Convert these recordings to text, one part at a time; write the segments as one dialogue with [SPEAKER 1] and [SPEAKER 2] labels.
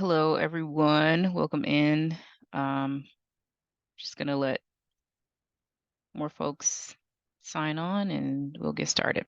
[SPEAKER 1] Hello, everyone. Welcome in. Just gonna let more folks sign on and we'll get started.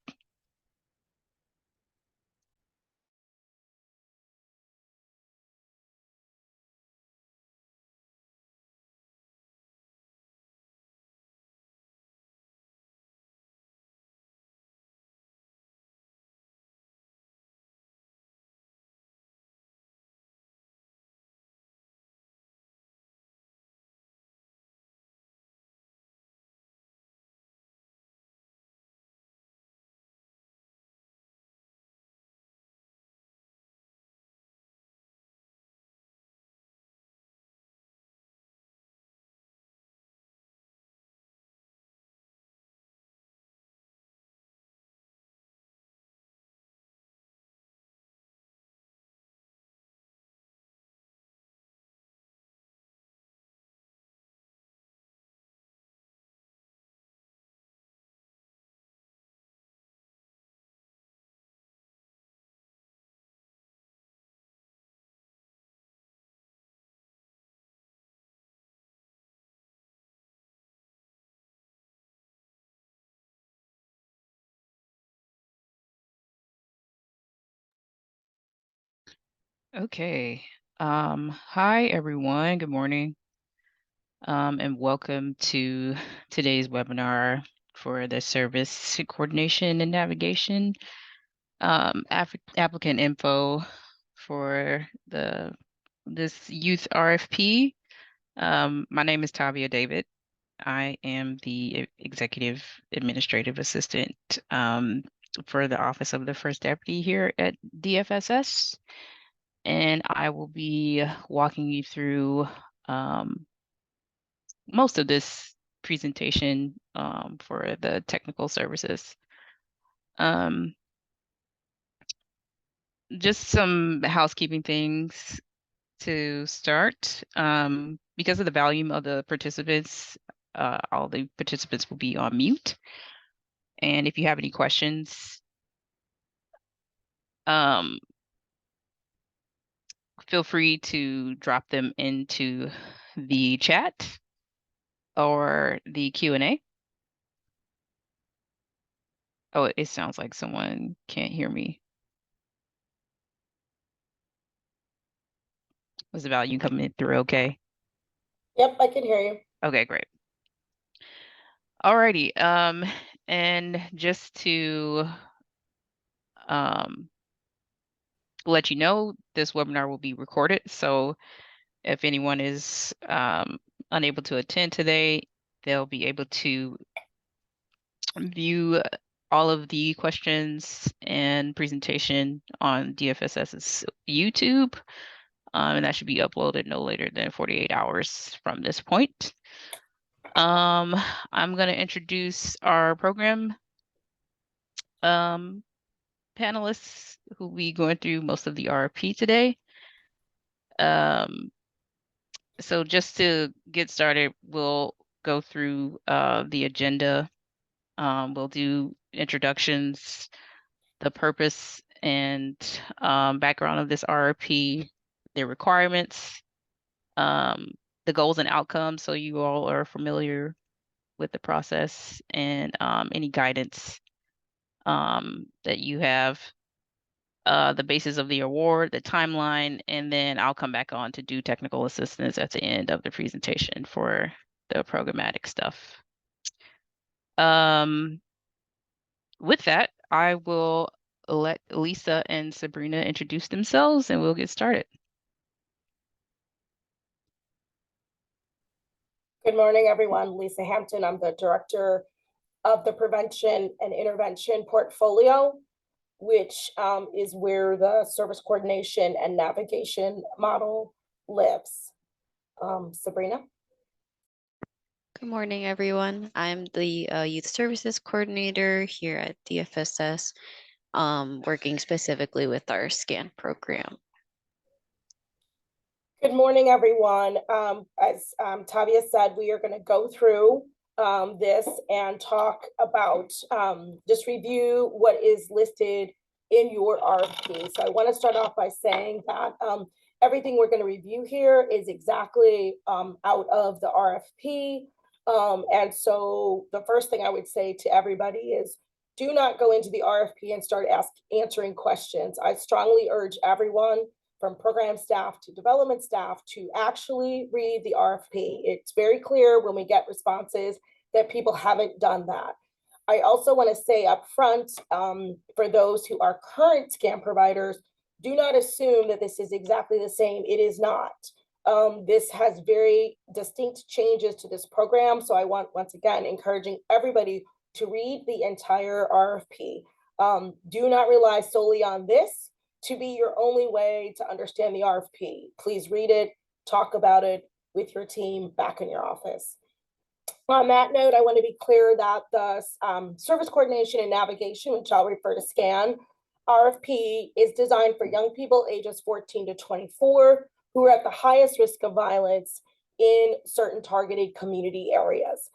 [SPEAKER 1] Okay. Hi, everyone. Good morning. And welcome to today's webinar for the service coordination and navigation applicant info for this youth RFP. My name is Tavia David. I am the executive administrative assistant for the Office of the First Deputy here at DFSS. And I will be walking you through most of this presentation for the technical services. Just some housekeeping things to start. Because of the volume of the participants, all the participants will be on mute. And if you have any questions, feel free to drop them into the chat or the Q&A. Oh, it sounds like someone can't hear me. Was the volume coming through okay?
[SPEAKER 2] Yep, I can hear you.
[SPEAKER 1] Okay, great. Alrighty, and just to let you know, this webinar will be recorded. So if anyone is unable to attend today, they'll be able to view all of the questions and presentation on DFSS's YouTube. And that should be uploaded no later than 48 hours from this point. I'm going to introduce our program panelists who will be going through most of the RFP today. So just to get started, we'll go through the agenda. We'll do introductions, the purpose and background of this RFP, the requirements, the goals and outcomes, so you all are familiar with the process, and any guidance that you have, the basis of the award, the timeline, and then I'll come back on to do technical assistance at the end of the presentation for the programmatic stuff. With that, I will let Lisa and Sabrina introduce themselves and we'll get started.
[SPEAKER 2] Good morning, everyone. Lisa Hampton. I'm the director of the Prevention and Intervention Portfolio, which is where the service coordination and navigation model lives. Sabrina.
[SPEAKER 3] Good morning, everyone. I'm the Youth Services Coordinator here at DFSS, working specifically with our SCAN program.
[SPEAKER 2] Good morning, everyone. As Tavia said, we are going to go through this and talk about, just review what is listed in your RFP. So I want to start off by saying that Everything we're going to review here is exactly out of the RFP. And so the first thing I would say to everybody is do not go into the RFP and start answering questions. I strongly urge everyone from program staff to development staff to actually read the RFP. It's very clear when we get responses that people haven't done that. I also want to say up front, for those who are current scan providers, do not assume that this is exactly the same. It is not. This has very distinct changes to this program. So I want, once again, encouraging everybody to read the entire RFP. Do not rely solely on this to be your only way to understand the RFP. Please read it, talk about it with your team back in your office. On that note, I want to be clear that the service coordination and navigation, which I'll refer to SCAN, RFP is designed for young people ages 14 to 24 who are at the highest risk of violence in certain targeted community areas.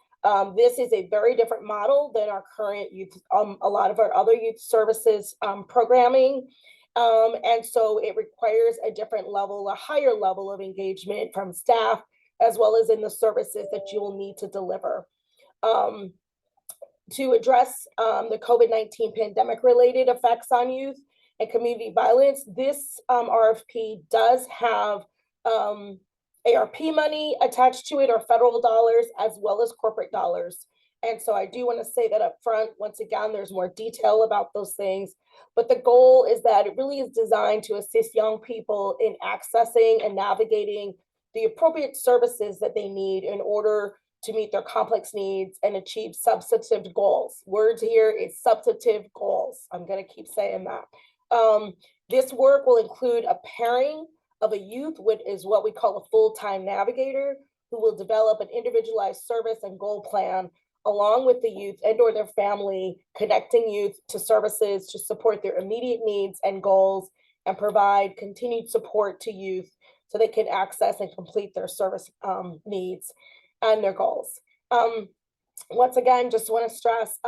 [SPEAKER 2] This is a very different model than our current youth, a lot of our other youth services programming. And so it requires a different level, a higher level of engagement from staff, as well as in the services that you will need to deliver. To address the COVID-19 pandemic related effects on youth and community violence, this RFP does have ARP money attached to it, or federal dollars, as well as corporate dollars. And so I do want to say that up front. Once again, there's more detail about those things, but the goal is that it really is designed to assist young people in accessing and navigating the appropriate services that they need in order to meet their complex needs and achieve substantive goals. Words here is substantive goals. I'm going to keep saying that. This work will include a pairing of a youth with is what we call a full-time navigator, who will develop an individualized service and goal plan along with the youth and or their family, connecting youth to services to support their immediate needs and goals and provide continued support to youth so they can access and complete their service needs and their goals. Once again, just want to stress,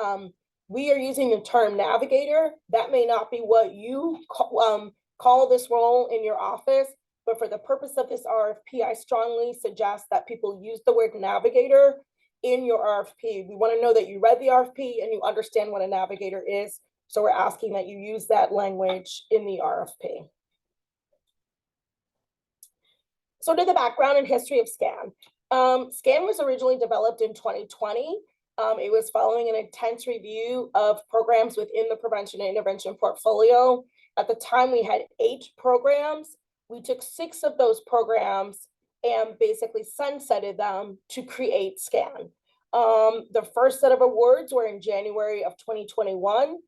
[SPEAKER 2] we are using the term navigator. That may not be what you call this role in your office, but for the purpose of this RFP, I strongly suggest that people use the word navigator in your RFP. We want to know that you read the RFP and you understand what a navigator is. So we're asking that you use that language in the RFP. So to the background and history of SCAN. SCAN was originally developed in 2020. It was following an intense review of programs within the prevention and intervention portfolio. At the time, we had 8 programs. We took 6 of those programs and basically sunsetted them to create SCAN. The first set of awards were in January of 2021.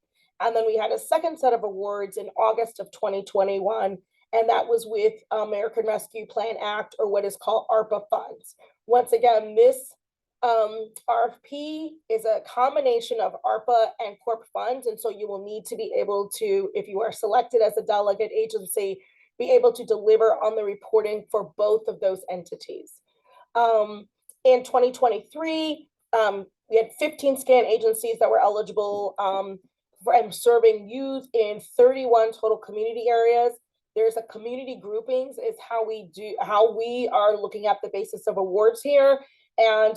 [SPEAKER 2] And then we had a second set of awards in August of 2021. And that was with American Rescue Plan Act, or what is called ARPA funds. Once again, this RFP is a combination of ARPA and corp funds. And so you will need to be able to, if you are selected as a delegate agency, be able to deliver on the reporting for both of those entities. In 2023, we had 15 SCAN agencies that were eligible for serving youth in 31 total community areas. There's a community groupings is how we are looking at the basis of awards here. And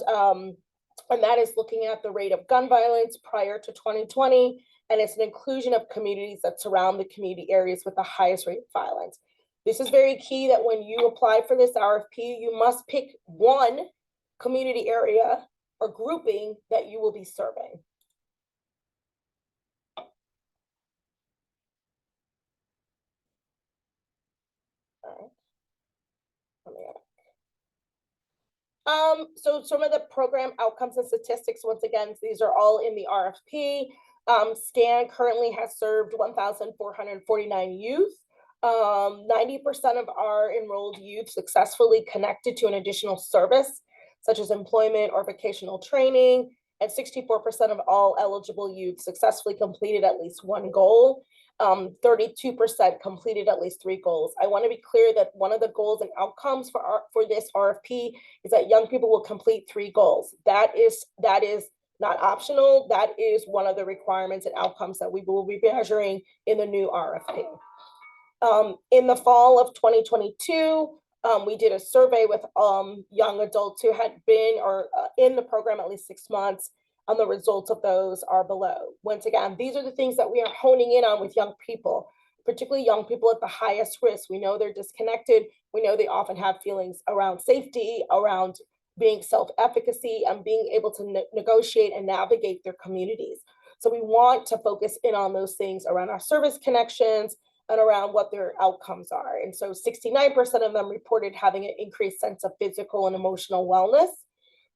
[SPEAKER 2] that is looking at the rate of gun violence prior to 2020. And it's an inclusion of communities that surround the community areas with the highest rate of violence. This is very key that when you apply for this RFP, you must pick one community area or grouping that you will be serving. So some of the program outcomes and statistics, once again, these are all in the RFP. SCAN currently has served 1,449 youth. 90% of our enrolled youth successfully connected to an additional service, such as employment or vocational training, and 64% of all eligible youth successfully completed at least one goal. 32% completed at least 3 goals. I want to be clear that one of the goals and outcomes for this RFP is that young people will complete 3 goals. That is not optional. That is one of the requirements and outcomes that we will be measuring in the new RFP. In the fall of 2022, we did a survey with young adults who had been or in the program at least 6 months, and the results of those are below. Once again, these are the things that we are honing in on with young people, particularly young people at the highest risk. We know they're disconnected. We know they often have feelings around safety, around being self-efficacy, and being able to negotiate and navigate their communities. So we want to focus in on those things around our service connections and around what their outcomes are. And so 69% of them reported having an increased sense of physical and emotional wellness.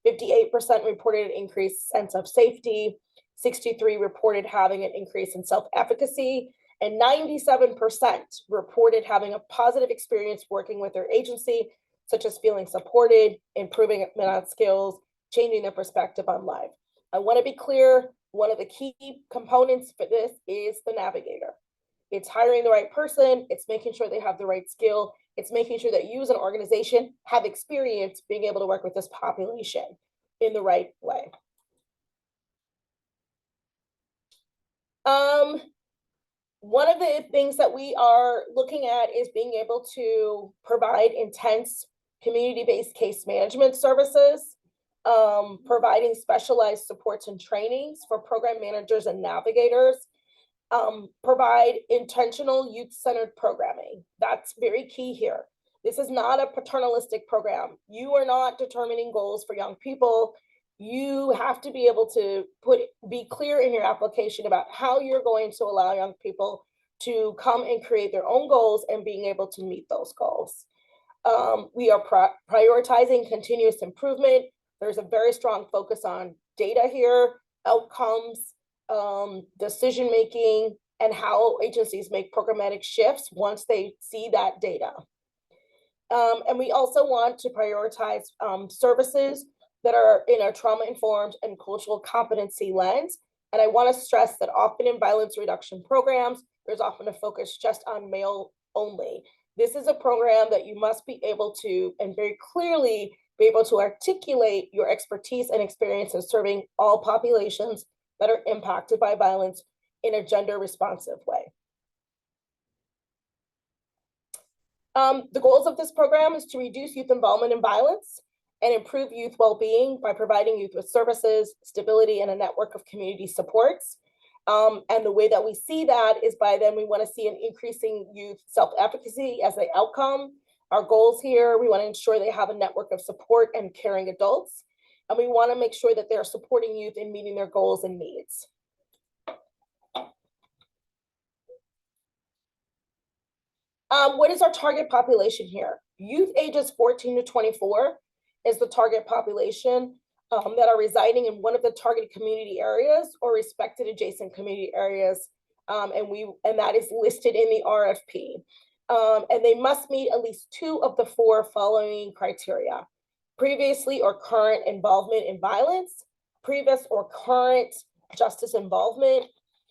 [SPEAKER 2] 58% reported an increased sense of safety. 63% reported having an increase in self-efficacy. And 97% reported having a positive experience working with their agency, such as feeling supported, improving math skills, changing their perspective on life. I want to be clear, one of the key components for this is the navigator. It's hiring the right person. It's making sure they have the right skill. It's making sure that you as an organization have experience being able to work with this population in the right way. One of the things that we are looking at is being able to provide intense community-based case management services, providing specialized supports and trainings for program managers and navigators, provide intentional youth-centered programming. That's very key here. This is not a paternalistic program. You are not determining goals for young people. You have to be able to be clear in your application about how you're going to allow young people to come and create their own goals and being able to meet those goals. We are prioritizing continuous improvement. There's a very strong focus on data here, outcomes, decision-making, and how agencies make programmatic shifts once they see that data. And we also want to prioritize services that are in a trauma-informed and cultural competency lens. And I want to stress that often in violence reduction programs, there's often a focus just on male only. This is a program that you must be able to, and very clearly be able to articulate your expertise and experience in serving all populations that are impacted by violence in a gender responsive way. The goals of this program is to reduce youth involvement in violence and improve youth well-being by providing youth with services, stability, and a network of community supports. And the way that we see that is by then we want to see an increasing youth self-efficacy as the outcome. Our goals here, we want to ensure they have a network of support and caring adults. And we want to make sure that they're supporting youth in meeting their goals and needs. What is our target population here? Youth ages 14 to 24 is the target population that are residing in one of the targeted community areas or respected adjacent community areas. And that is listed in the RFP. And they must meet at least 2 of the 4 following criteria: previously or current involvement in violence, previous or current justice involvement,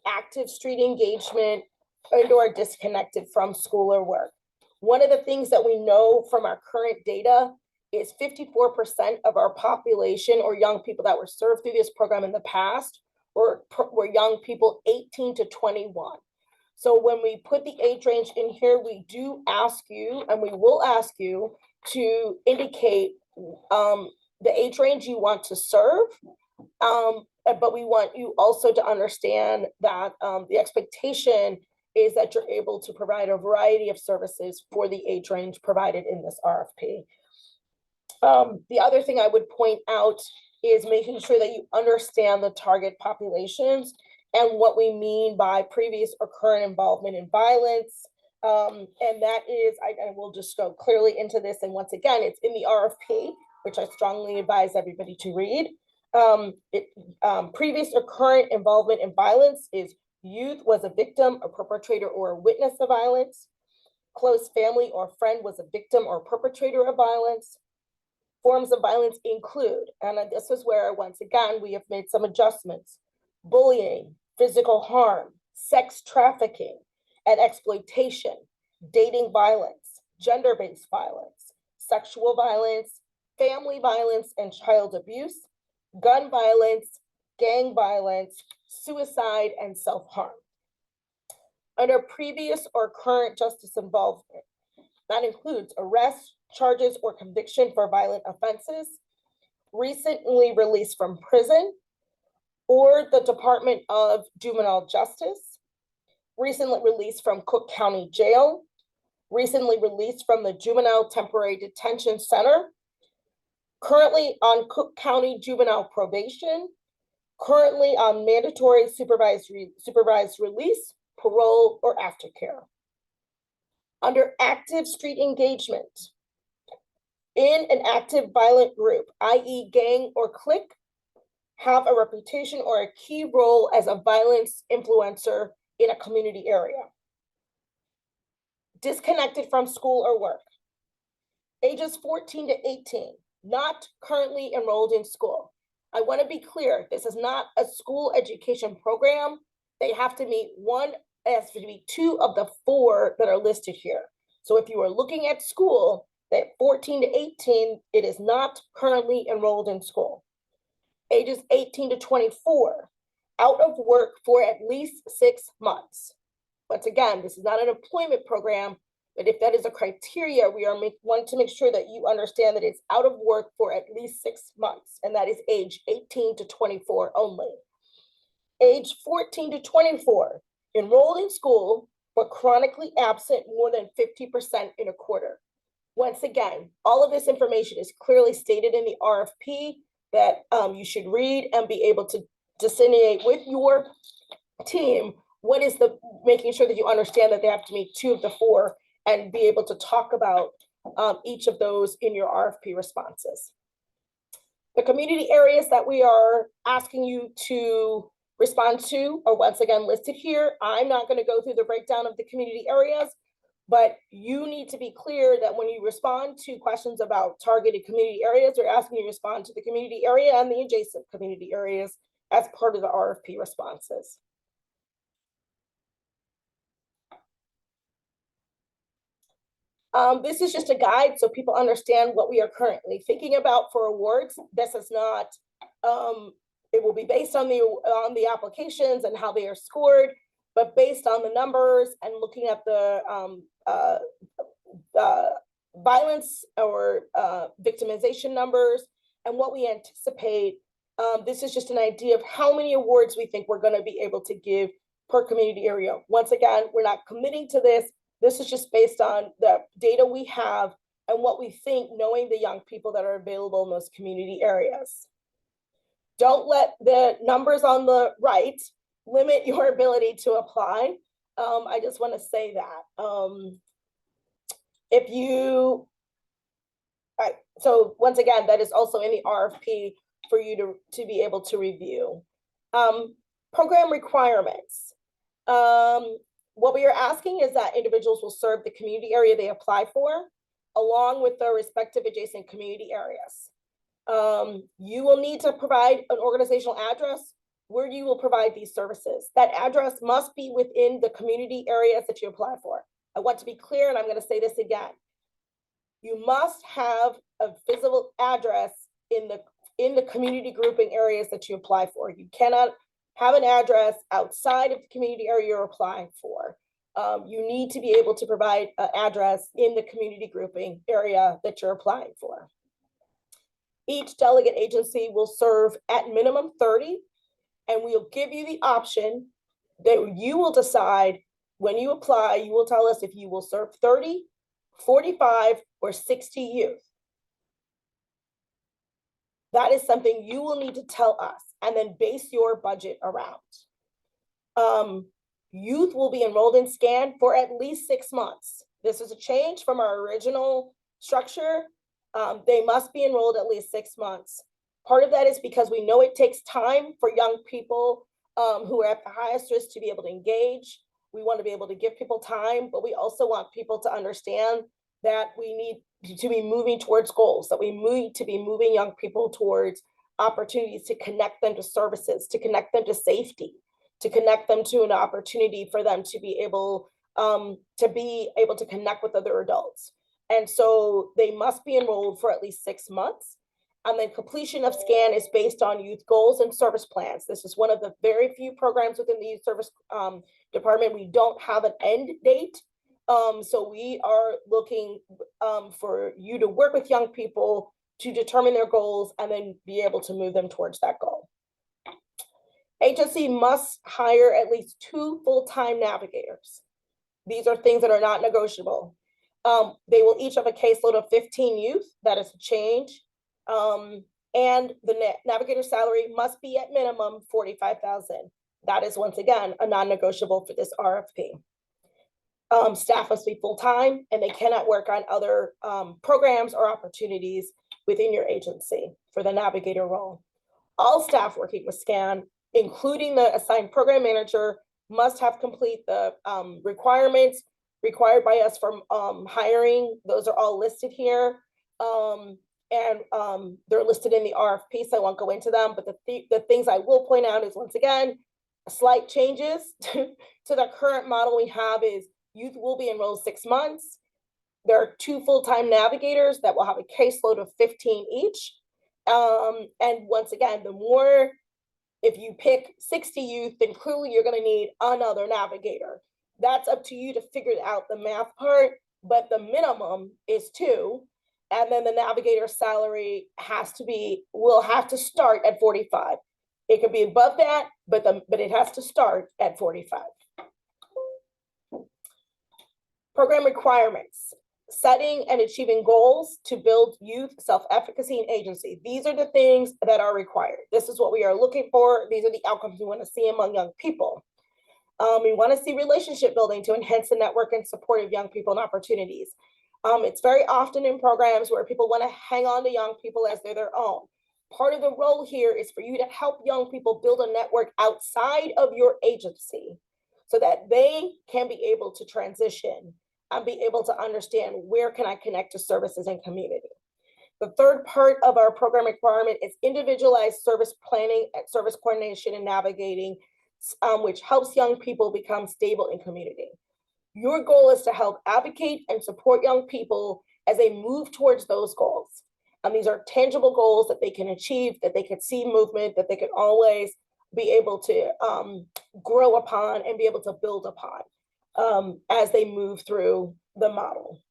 [SPEAKER 2] active street engagement, and/or disconnected from school or work. One of the things that we know from our current data is 54% of our population or young people that were served through this program in the past were young people 18 to 21. So when we put the age range in here, we do ask you, and we will ask you to indicate the age range you want to serve. But we want you also to understand that the expectation is that you're able to provide a variety of services for the age range provided in this RFP. The other thing I would point out is making sure that you understand the target populations and what we mean by previous or current involvement in violence. And that is, I will just go clearly into this. And once again, it's in the RFP, which I strongly advise everybody to read. Previous or current involvement in violence is youth was a victim, a perpetrator, or a witness of violence. Close family or friend was a victim or perpetrator of violence. Forms of violence include, and this is where, once again, we have made some adjustments: bullying, physical harm, sex trafficking and exploitation, dating violence, gender-based violence, sexual violence, family violence and child abuse, gun violence, gang violence, suicide, and self-harm. under previous or current justice involvement. That includes arrest, charges, or conviction for violent offenses, recently released from prison, or the Department of Juvenile Justice, recently released from Cook County Jail, recently released from the Juvenile Temporary Detention Center, currently on Cook County Juvenile Probation, currently on mandatory supervised release, parole, or aftercare. Under active street engagement, in an active violent group, i.e. gang or clique, have a reputation or a key role as a violence influencer in a community area. Disconnected from school or work. Ages 14 to 18, not currently enrolled in school. I want to be clear, this is not a school education program. They have to meet one, it has to be 2 of the 4 that are listed here. So if you are looking at school, that 14 to 18, it is not currently enrolled in school. Ages 18 to 24, out of work for at least 6 months. Once again, this is not an employment program, but if that is a criteria, we are wanting to make sure that you understand that it's out of work for at least 6 months, and that is age 18 to 24 only. Age 14 to 24, enrolled in school, but chronically absent more than 50% in a quarter. Once again, all of this information is clearly stated in the RFP that you should read and be able to disseminate with your team. What is the, making sure that you understand that they have to meet 2 of the 4 and be able to talk about each of those in your RFP responses. The community areas that we are asking you to respond to are once again listed here. I'm not going to go through the breakdown of the community areas, but you need to be clear that when you respond to questions about targeted community areas, we're asking you to respond to the community area and the adjacent community areas as part of the RFP responses. This is just a guide so people understand what we are currently thinking about for awards. This is not, it will be based on the applications and how they are scored, but based on the numbers and looking at the violence or victimization numbers and what we anticipate. This is just an idea of how many awards we think we're going to be able to give per community area. Once again, we're not committing to this. This is just based on the data we have and what we think, knowing the young people that are available in those community areas. Don't let the numbers on the right limit your ability to apply. I just want to say that. If you, all right, so once again, that is also in the RFP for you to be able to review. Program requirements. What we are asking is that individuals will serve the community area they apply for, along with their respective adjacent community areas. You will need to provide an organizational address where you will provide these services. That address must be within the community areas that you apply for. I want to be clear, and I'm going to say this again. You must have a physical address in the community grouping areas that you apply for. You cannot have an address outside of the community area you're applying for. You need to be able to provide an address in the community grouping area that you're applying for. Each delegate agency will serve at minimum 30, and we'll give you the option that you will decide when you apply. You will tell us if you will serve 30, 45, or 60 youth. That is something you will need to tell us and then base your budget around. Youth will be enrolled in SCAN for at least 6 months. This is a change from our original structure. They must be enrolled at least 6 months. Part of that is because we know it takes time for young people who are at the highest risk to be able to engage. We want to be able to give people time, but we also want people to understand that we need to be moving towards goals, that we need to be moving young people towards opportunities to connect them to services, to connect them to safety, to connect them to an opportunity for them to be able to connect with other adults. And so they must be enrolled for at least 6 months. And then completion of SCAN is based on youth goals and service plans. This is one of the very few programs within the youth service department. We don't have an end date. So we are looking for you to work with young people to determine their goals and then be able to move them towards that goal. Agency must hire at least 2 full-time navigators. These are things that are not negotiable. They will each have a caseload of 15 youth. That is a change. And the navigator salary must be at minimum $45,000. That is once again a non-negotiable for this RFP. Staff must be full-time and they cannot work on other programs or opportunities within your agency for the navigator role. All staff working with SCAN, including the assigned program manager, must have complete the requirements required by us from hiring. Those are all listed here. And they're listed in the RFP, so I won't go into them, but the things I will point out is, once again, slight changes to the current model we have is youth will be enrolled 6 months. There are 2 full-time navigators that will have a caseload of 15 each. And once again, the more, if you pick 60 youth, then clearly you're gonna need another navigator. That's up to you to figure out the math part, but the minimum is 2. And then the navigator salary will have to start at 45. It could be above that, but it has to start at 45. Program requirements: setting and achieving goals to build youth self-efficacy and agency. These are the things that are required. This is what we are looking for. These are the outcomes we want to see among young people. We want to see relationship building to enhance the network and support of young people and opportunities. It's very often in programs where people want to hang on to young people as they're their own. Part of the role here is for you to help young people build a network outside of your agency so that they can be able to transition and be able to understand where can I connect to services and community. The third part of our program requirement is individualized service planning and service coordination and navigating, which helps young people become stable in community. Your goal is to help advocate and support young people as they move towards those goals. And these are tangible goals that they can achieve, that they can see movement, that they can always be able to grow upon and be able to build upon as they move through the model.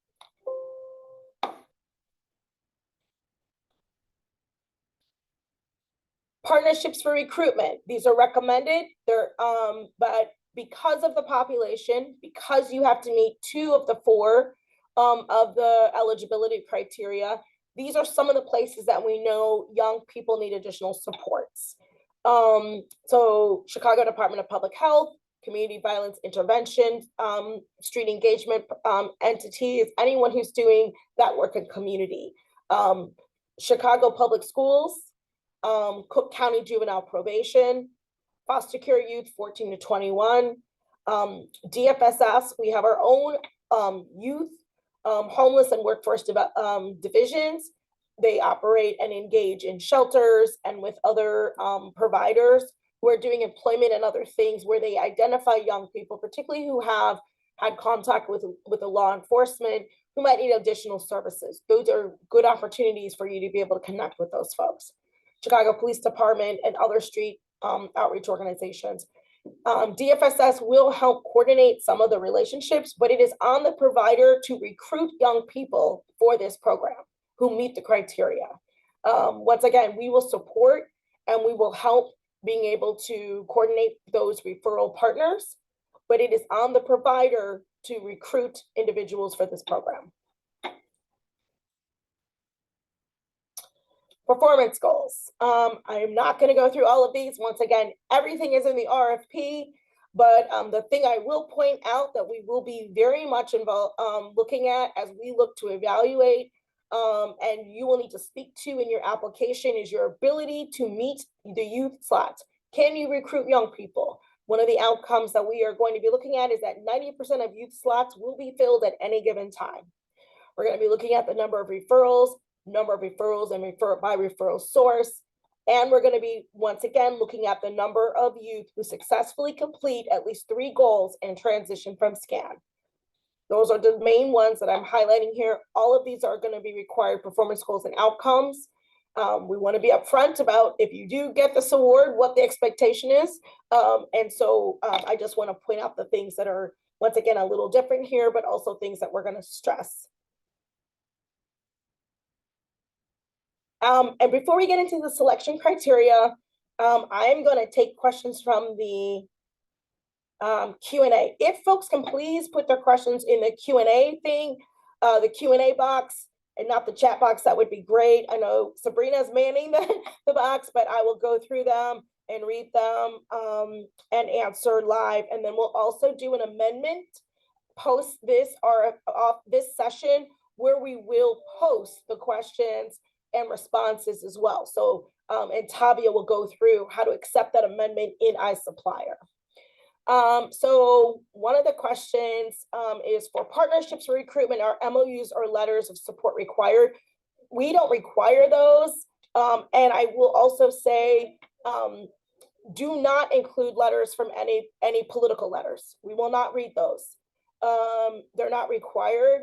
[SPEAKER 2] Partnerships for recruitment. These are recommended. But because of the population, because you have to meet 2 of the 4 of the eligibility criteria, these are some of the places that we know young people need additional supports. So Chicago Department of Public Health, community violence intervention, street engagement entities, anyone who's doing that work in community. Chicago Public Schools, Cook County Juvenile Probation, foster care youth 14 to 21, DFSS, we have our own youth, homeless and workforce divisions. They operate and engage in shelters and with other providers who are doing employment and other things where they identify young people, particularly who have had contact with the law enforcement, who might need additional services. Those are good opportunities for you to be able to connect with those folks. Chicago Police Department and other street outreach organizations. DFSS will help coordinate some of the relationships, but it is on the provider to recruit young people for this program who meet the criteria. Once again, we will support and we will help being able to coordinate those referral partners, but it is on the provider to recruit individuals for this program. Performance goals. I am not going to go through all of these. Once again, everything is in the RFP, but the thing I will point out that we will be very much involved looking at as we look to evaluate and you will need to speak to in your application is your ability to meet the youth slots. Can you recruit young people? One of the outcomes that we are going to be looking at is that 90% of youth slots will be filled at any given time. We're going to be looking at the number of referrals and by referral source. And we're going to be, once again, looking at the number of youth who successfully complete at least 3 goals and transition from SCAN. Those are the main ones that I'm highlighting here. All of these are going to be required performance goals and outcomes. We want to be upfront about if you do get this award, what the expectation is. And so I just want to point out the things that are, once again, a little different here, but also things that we're going to stress. And before we get into the selection criteria, I'm going to take questions from the Q&A. If folks can please put their questions in the Q&A thing, the Q&A box, and not the chat box, that would be great. I know Sabrina's manning the box, but I will go through them and read them and answer live. And then we'll also do an amendment post this this session where we will post the questions and responses as well. So, and Tavia will go through how to accept that amendment in iSupplier. So one of the questions is for partnerships for recruitment, are MOUs or letters of support required? We don't require those. And I will also say, do not include letters from any political letters. We will not read those. They're not required,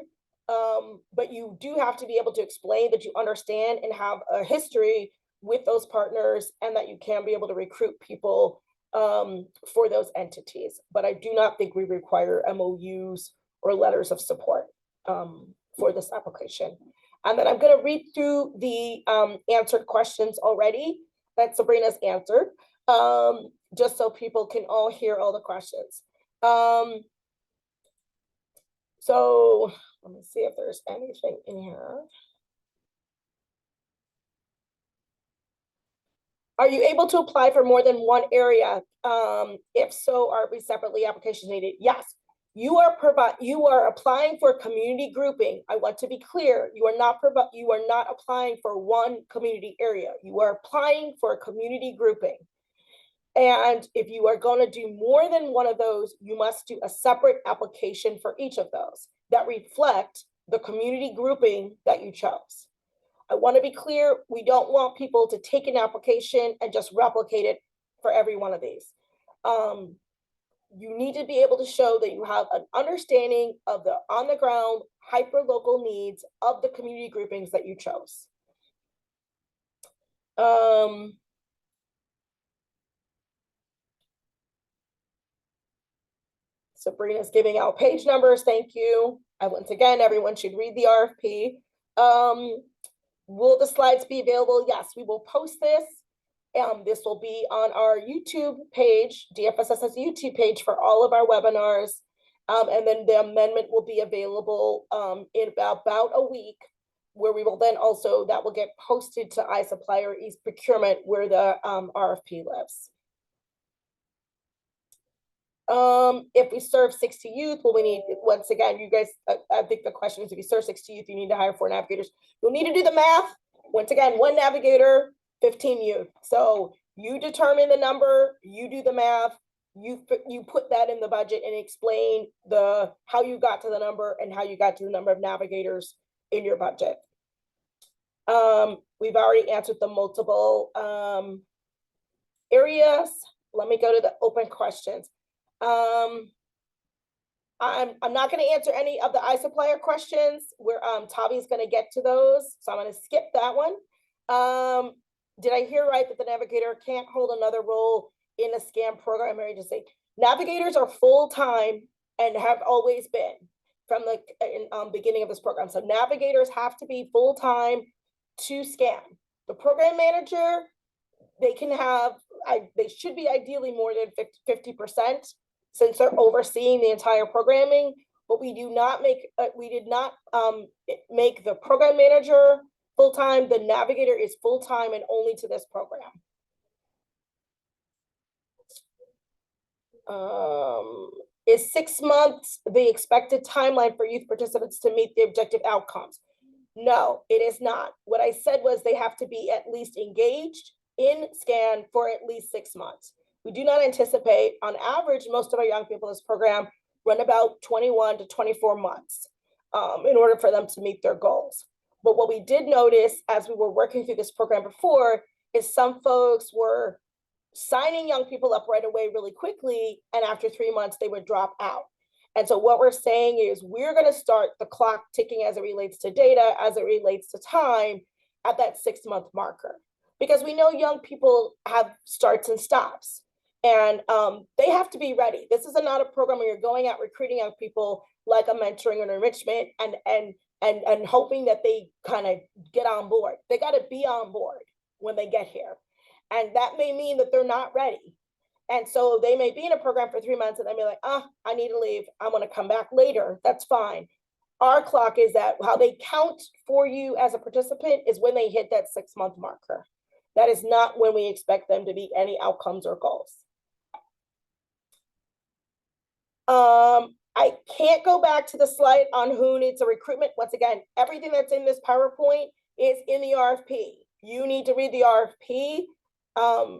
[SPEAKER 2] but you do have to be able to explain that you understand and have a history with those partners and that you can be able to recruit people for those entities. But I do not think we require MOUs or letters of support for this application. And then I'm going to read through the answered questions already that Sabrina's answered, just so people can all hear all the questions. So let me see if there's anything in here. Are you able to apply for more than one area? If so, are we separately applications needed? Yes, you are applying for community grouping. I want to be clear. You are not applying for one community area. You are applying for a community grouping. And if you are going to do more than one of those, you must do a separate application for each of those that reflect the community grouping that you chose. I want to be clear, we don't want people to take an application and just replicate it for every one of these. You need to be able to show that you have an understanding of the on-the-ground, hyper-local needs of the community groupings that you chose. Sabrina's giving out page numbers, thank you. Once again, everyone should read the RFP. Will the slides be available? Yes, we will post this. This will be on our YouTube page. DFSS has a YouTube page for all of our webinars. And then the amendment will be available in about a week, where we will then also, that will get posted to iSupplier East Procurement, where the RFP lives. If we serve 60 youth, well, we need, once again, you guys, I think the question is, if you serve 60 youth, you need to hire 4 navigators. You'll need to do the math. Once again, 1 navigator, 15 youth. So you determine the number, you do the math, you put that in the budget and explain how you got to the number and how you got to the number of navigators in your budget. We've already answered the multiple areas. Let me go to the open questions. I'm not going to answer any of the iSupplier questions where Tavi's going to get to those, so I'm going to skip that one. Did I hear right that the navigator can't hold another role in a SCAN program or agency? Navigators are full-time and have always been from the beginning of this program. So navigators have to be full-time to SCAN. The program manager, they can have, they should be ideally more than 50%. Since they're overseeing the entire programming, but we do not make, we did not make the program manager full-time. The navigator is full-time and only to this program. Is 6 months the expected timeline for youth participants to meet the objective outcomes? No, it is not. What I said was they have to be at least engaged in SCAN for at least 6 months. We do not anticipate, on average, most of our young people in this program run about 21 to 24 months in order for them to meet their goals. But what we did notice as we were working through this program before is some folks were signing young people up right away really quickly, and after 3 months, they would drop out. And so what we're saying is we're going to start the clock ticking as it relates to data, as it relates to time, at that 6-month marker, because we know young people have starts and stops, and they have to be ready. This is not a program where you're going out recruiting young people like a mentoring and enrichment and hoping that they kind of get on board. They got to be on board when they get here, and that may mean that they're not ready. And so they may be in a program for 3 months and they may be like, I need to leave. I want to come back later. That's fine. Our clock is that how they count for you as a participant is when they hit that 6-month marker. That is not when we expect them to be any outcomes or goals. I can't go back to the slide on who needs a recruitment. Once again, everything that's in this PowerPoint is in the RFP. You need to read the RFP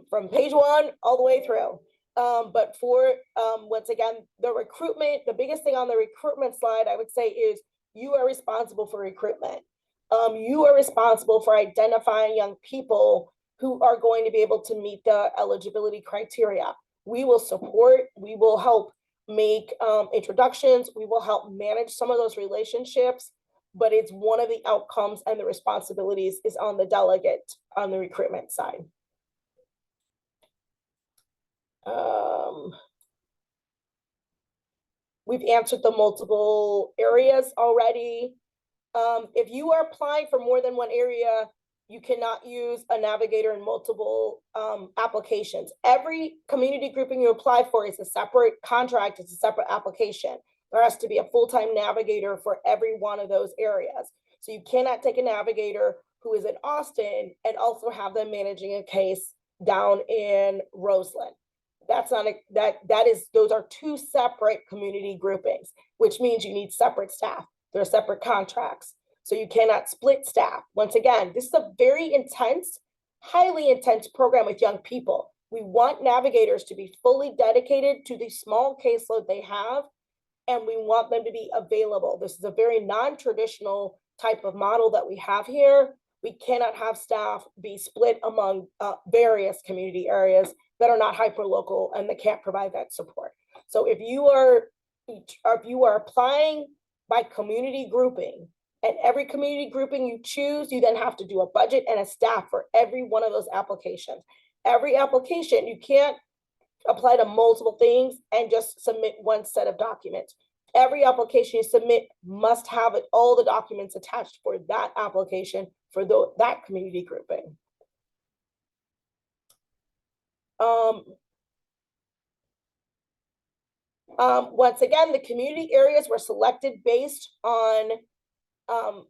[SPEAKER 2] from page 1 all the way through. But for, once again, the recruitment, the biggest thing on the recruitment slide, I would say, is you are responsible for recruitment. You are responsible for identifying young people who are going to be able to meet the eligibility criteria. We will support, we will help make introductions, we will help manage some of those relationships, but it's one of the outcomes and the responsibilities is on the delegate on the recruitment side. We've answered the multiple areas already. If you are applying for more than one area, you cannot use a navigator in multiple applications. Every community grouping you apply for is a separate contract, it's a separate application. There has to be a full-time navigator for every one of those areas. So you cannot take a navigator who is in Austin and also have them managing a case down in Roseland. That's not a, those are two separate community groupings, which means you need separate staff. They're separate contracts. So you cannot split staff. Once again, this is a very intense, highly intense program with young people. We want navigators to be fully dedicated to the small caseload they have, and we want them to be available. This is a very non-traditional type of model that we have here. We cannot have staff be split among various community areas that are not hyper-local and that can't provide that support. So if you are applying by community grouping, and every community grouping you choose, you then have to do a budget and a staff for every one of those applications. Every application, you can't apply to multiple things and just submit one set of documents. Every application you submit must have all the documents attached for that application for that community grouping. Once again, the community areas were selected based on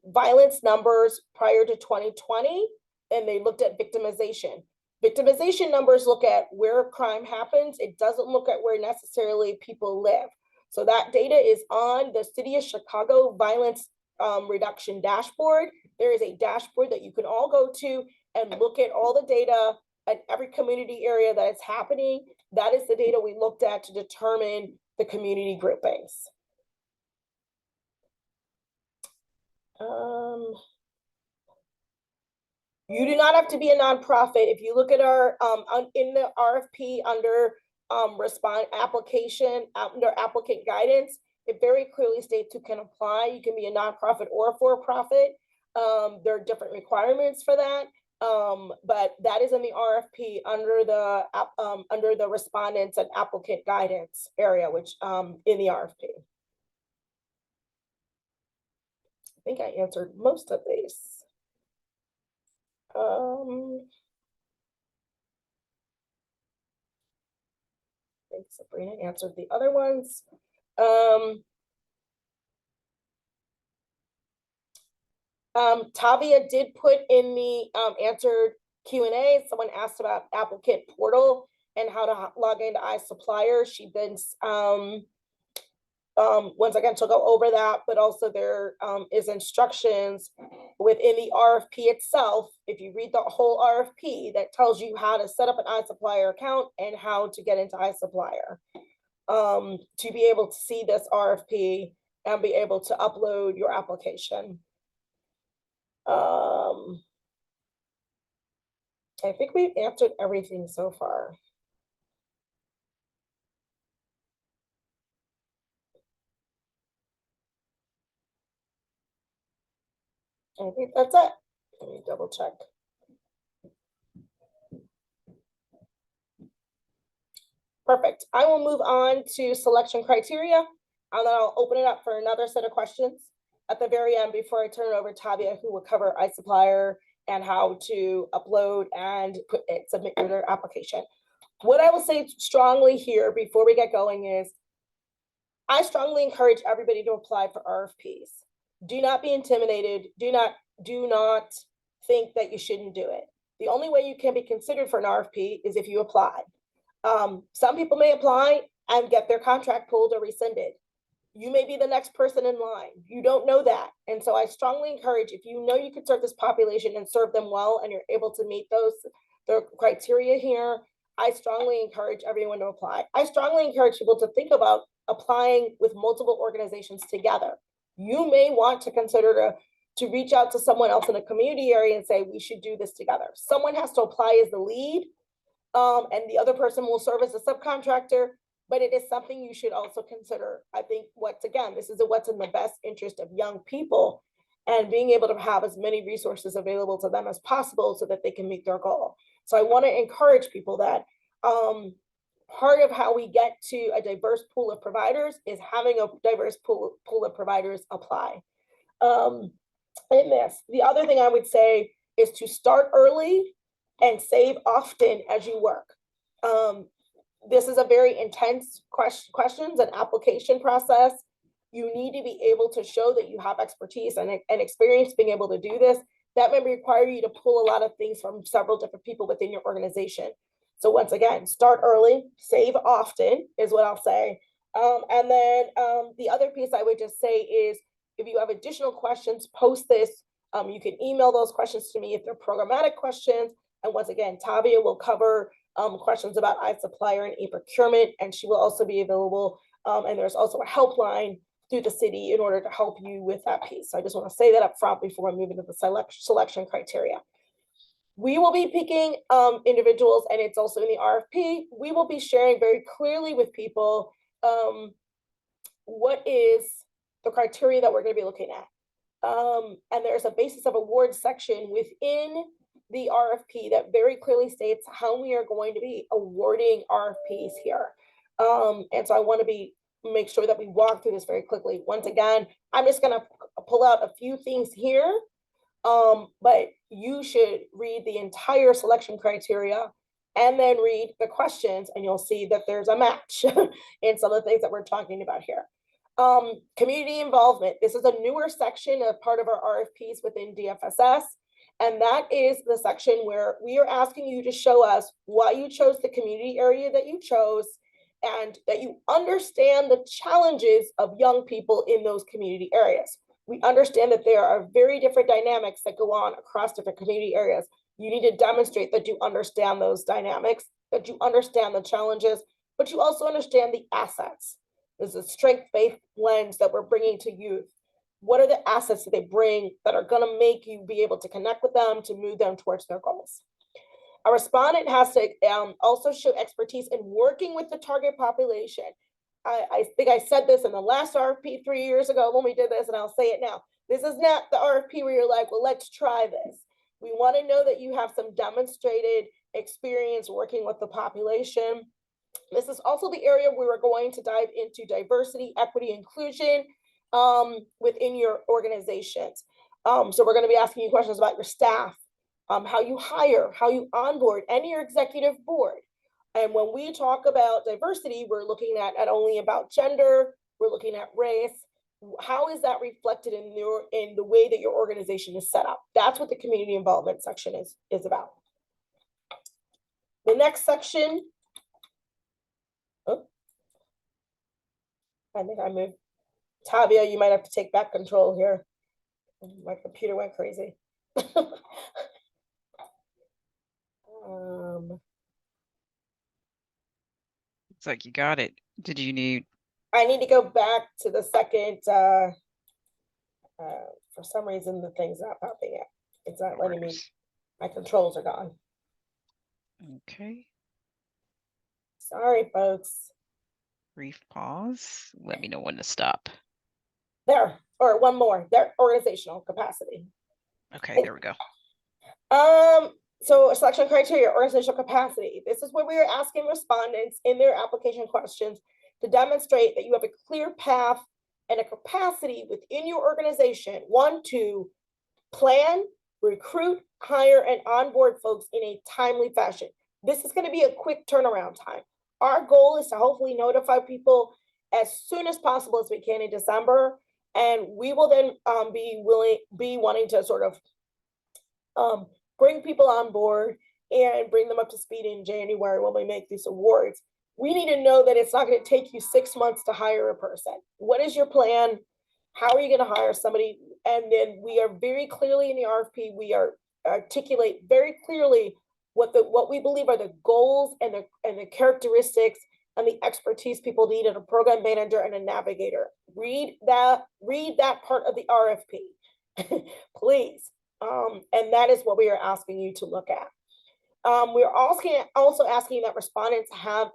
[SPEAKER 2] violence numbers prior to 2020, and they looked at victimization. Victimization numbers look at where crime happens. It doesn't look at where necessarily people live. So that data is on the City of Chicago Violence Reduction Dashboard. There is a dashboard that you can all go to and look at all the data at every community area that is happening. That is the data we looked at to determine the community groupings. You do not have to be a nonprofit. If you look at our in the RFP under respond application under applicant guidance, it very clearly states who can apply. You can be a nonprofit or a for-profit. There are different requirements for that, but that is in the RFP under the respondents and applicant guidance area, which in the RFP. I think I answered most of these. I think Sabrina answered the other ones. Tavia did put in the answered Q&A. Someone asked about applicant portal and how to log into iSupplier. She then once again, she'll go over that, but also there is instructions within the RFP itself. If you read the whole RFP, that tells you how to set up an iSupplier account and how to get into iSupplier to be able to see this RFP and be able to upload your application. I think we've answered everything so far. I think that's it. Let me double check. Perfect. I will move on to selection criteria, and then I'll open it up for another set of questions at the very end before I turn it over to Tavia, who will cover iSupplier and how to upload and submit your application. What I will say strongly here before we get going is I strongly encourage everybody to apply for RFPs. Do not be intimidated. Do not think that you shouldn't do it. The only way you can be considered for an RFP is if you apply. Some people may apply and get their contract pulled or rescinded. You may be the next person in line. You don't know that. And so I strongly encourage, if you know you could serve this population and serve them well, and you're able to meet the criteria here, I strongly encourage everyone to apply. I strongly encourage people to think about applying with multiple organizations together. You may want to consider to reach out to someone else in a community area and say, we should do this together. Someone has to apply as the lead, and the other person will serve as a subcontractor, but it is something you should also consider. I think this is what's in the best interest of young people, and being able to have as many resources available to them as possible so that they can meet their goal. So I want to encourage people that part of how we get to a diverse pool of providers is having a diverse pool of providers apply. In this, the other thing I would say is to start early and save often as you work. This is a very intense questions and application process. You need to be able to show that you have expertise and experience being able to do this. That may require you to pull a lot of things from several different people within your organization. So once again, start early, save often is what I'll say. And then the other piece I would just say is, if you have additional questions, post this. You can email those questions to me if they're programmatic questions. And once again, Tavia will cover questions about iSupplier and e-procurement, and she will also be available. And there's also a helpline through the city in order to help you with that piece. So I just want to say that up front before I move into the selection criteria. We will be picking individuals, and it's also in the RFP. We will be sharing very clearly with people what is the criteria that we're going to be looking at. And there's a basis of award section within the RFP that very clearly states how we are going to be awarding RFPs here. And so I want to make sure that we walk through this very quickly. Once again, I'm just going to pull out a few things here, but you should read the entire selection criteria and then read the questions, and you'll see that there's a match in some of the things that we're talking about here. Community involvement. This is a newer section of part of our RFPs within DFSS. And that is the section where we are asking you to show us why you chose the community area that you chose, and that you understand the challenges of young people in those community areas. We understand that there are very different dynamics that go on across different community areas. You need to demonstrate that you understand those dynamics, that you understand the challenges, but you also understand the assets. There's a strength-based lens that we're bringing to youth. What are the assets that they bring that are going to make you be able to connect with them to move them towards their goals? A respondent has to also show expertise in working with the target population. I think I said this in the last RFP 3 years ago when we did this, and I'll say it now. This is not the RFP where you're like, well, let's try this. We want to know that you have some demonstrated experience working with the population. This is also the area where we're going to dive into diversity, equity, inclusion within your organizations. So we're going to be asking you questions about your staff, how you hire, how you onboard, and your executive board. And when we talk about diversity, we're looking at not only about gender, we're looking at race. How is that reflected in the way that your organization is set up? That's what the community involvement section is about. The next section. Oh, I think I moved. Tavia, you might have to take back control here. My computer went crazy.
[SPEAKER 1] It's like you got it. Did you need?
[SPEAKER 2] I need to go back to the second. For some reason, the thing's not popping up. It's not letting me. My controls are gone.
[SPEAKER 1] Okay.
[SPEAKER 2] Sorry, folks.
[SPEAKER 1] Brief pause. Let me know when to stop.
[SPEAKER 2] There, or one more. Their organizational capacity.
[SPEAKER 1] Okay, there we go.
[SPEAKER 2] So selection criteria, organizational capacity. This is where we are asking respondents in their application questions to demonstrate that you have a clear path and a capacity within your organization, one, to plan, recruit, hire, and onboard folks in a timely fashion. This is going to be a quick turnaround time. Our goal is to hopefully notify people as soon as possible as we can in December, and we will then be wanting to sort of bring people on board and bring them up to speed in January when we make these awards. We need to know that it's not going to take you 6 months to hire a person. What is your plan? How are you going to hire somebody? And then we are very clearly in the RFP, we are articulate very clearly what we believe are the goals and the characteristics and the expertise people need in a program manager and a navigator. Read that part of the RFP, please. And that is what we are asking you to look at. We're also asking that respondents have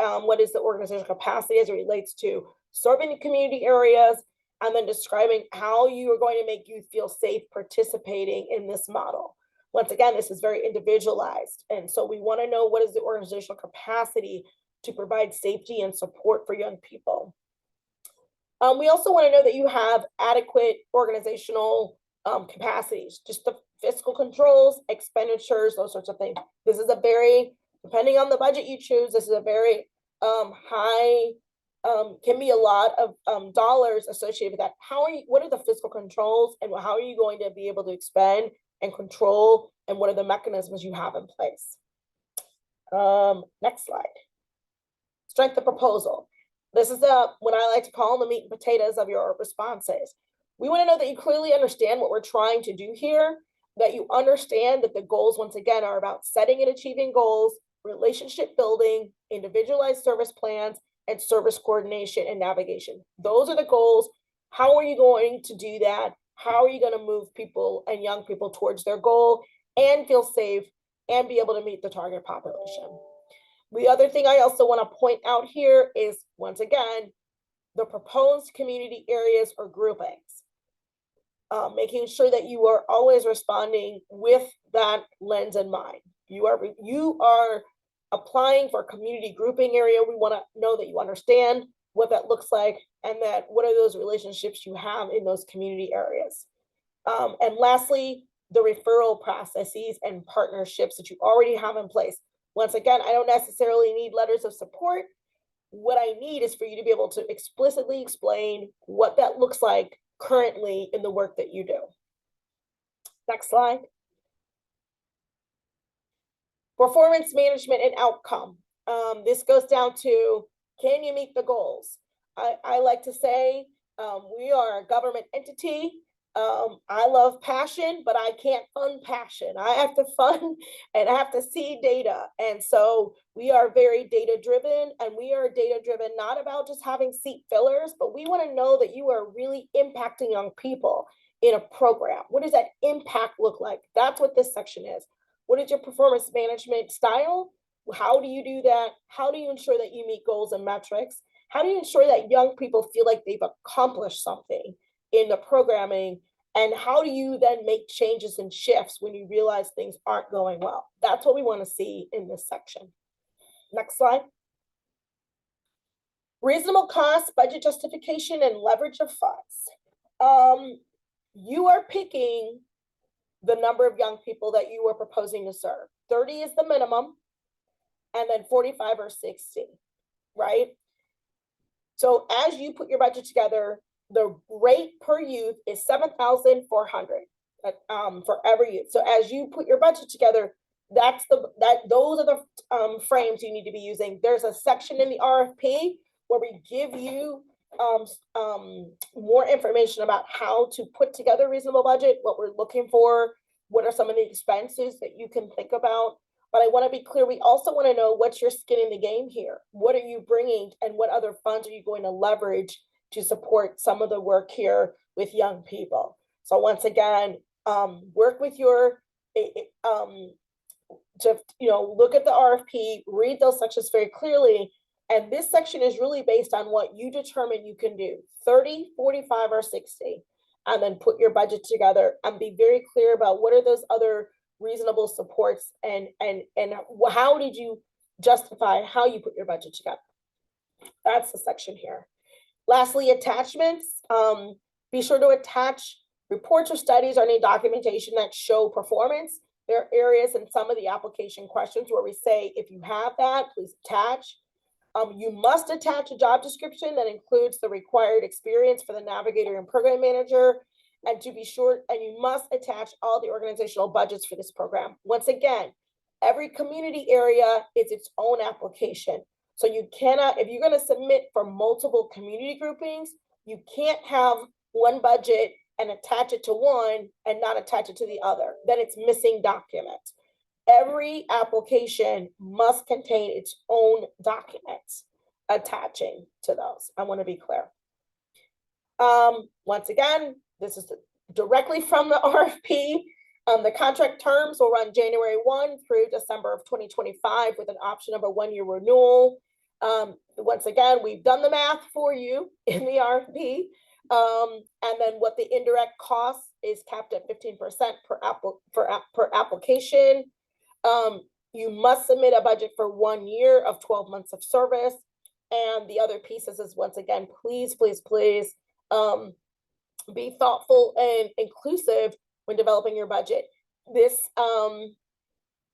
[SPEAKER 2] what is the organizational capacity as it relates to serving the community areas, and then describing how you are going to make youth feel safe participating in this model. Once again, this is very individualized. And so we want to know what is the organizational capacity to provide safety and support for young people. We also want to know that you have adequate organizational capacities, just the fiscal controls, expenditures, those sorts of things. This is a very, depending on the budget you choose, this is a very high, can be a lot of dollars associated with that. What are the fiscal controls, and how are you going to be able to expend and control, and what are the mechanisms you have in place? Next slide. Strength of proposal. This is what I like to call the meat and potatoes of your responses. We want to know that you clearly understand what we're trying to do here, that you understand that the goals, once again, are about setting and achieving goals, relationship building, individualized service plans, and service coordination and navigation. Those are the goals. How are you going to do that? How are you going to move people and young people towards their goal and feel safe and be able to meet the target population? The other thing I also want to point out here is, once again, the proposed community areas or groupings. Making sure that you are always responding with that lens in mind. You are applying for a community grouping area. We want to know that you understand what that looks like, and that what are those relationships you have in those community areas. And lastly, the referral processes and partnerships that you already have in place. Once again, I don't necessarily need letters of support. What I need is for you to be able to explicitly explain what that looks like currently in the work that you do. Next slide. Performance management and outcome. This goes down to, can you meet the goals? I like to say we are a government entity. I love passion, but I can't fund passion. I have to fund and I have to see data. And so we are very data driven, and we are data driven not about just having seat fillers, but we want to know that you are really impacting young people in a program. What does that impact look like? That's what this section is. What is your performance management style? How do you do that? How do you ensure that you meet goals and metrics? How do you ensure that young people feel like they've accomplished something in the programming? And how do you then make changes and shifts when you realize things aren't going well? That's what we want to see in this section. Next slide. Reasonable cost, budget justification, and leverage of funds. You are picking the number of young people that you are proposing to serve. 30 is the minimum, and then 45 or 60, right? So as you put your budget together, the rate per youth is $7,400 for every youth. So as you put your budget together, those are the frames you need to be using. There's a section in the RFP where we give you more information about how to put together a reasonable budget, what we're looking for, what are some of the expenses that you can think about. But I want to be clear, we also want to know what's your skin in the game here. What are you bringing, and what other funds are you going to leverage to support some of the work here with young people? So once again, work with your, look at the RFP, read those sections very clearly. And this section is really based on what you determine you can do, 30, 45, or 60. And then put your budget together and be very clear about what are those other reasonable supports, and how did you justify how you put your budget together? That's the section here. Lastly, attachments. Be sure to attach reports or studies or any documentation that show performance. There are areas in some of the application questions where we say, if you have that, please attach. You must attach a job description that includes the required experience for the navigator and program manager. And to be sure, and you must attach all the organizational budgets for this program. Once again, every community area is its own application. So you cannot, if you're going to submit for multiple community groupings, you can't have one budget and attach it to one and not attach it to the other. Then it's missing documents. Every application must contain its own documents attaching to those. I want to be clear. Once again, this is directly from the RFP. The contract terms will run January 1 through December of 2025 with an option of a one-year renewal. Once again, we've done the math for you in the RFP. And then what the indirect cost is capped at 15% per application. You must submit a budget for 1 year of 12 months of service. And the other pieces is, once again, please, please, please be thoughtful and inclusive when developing your budget. This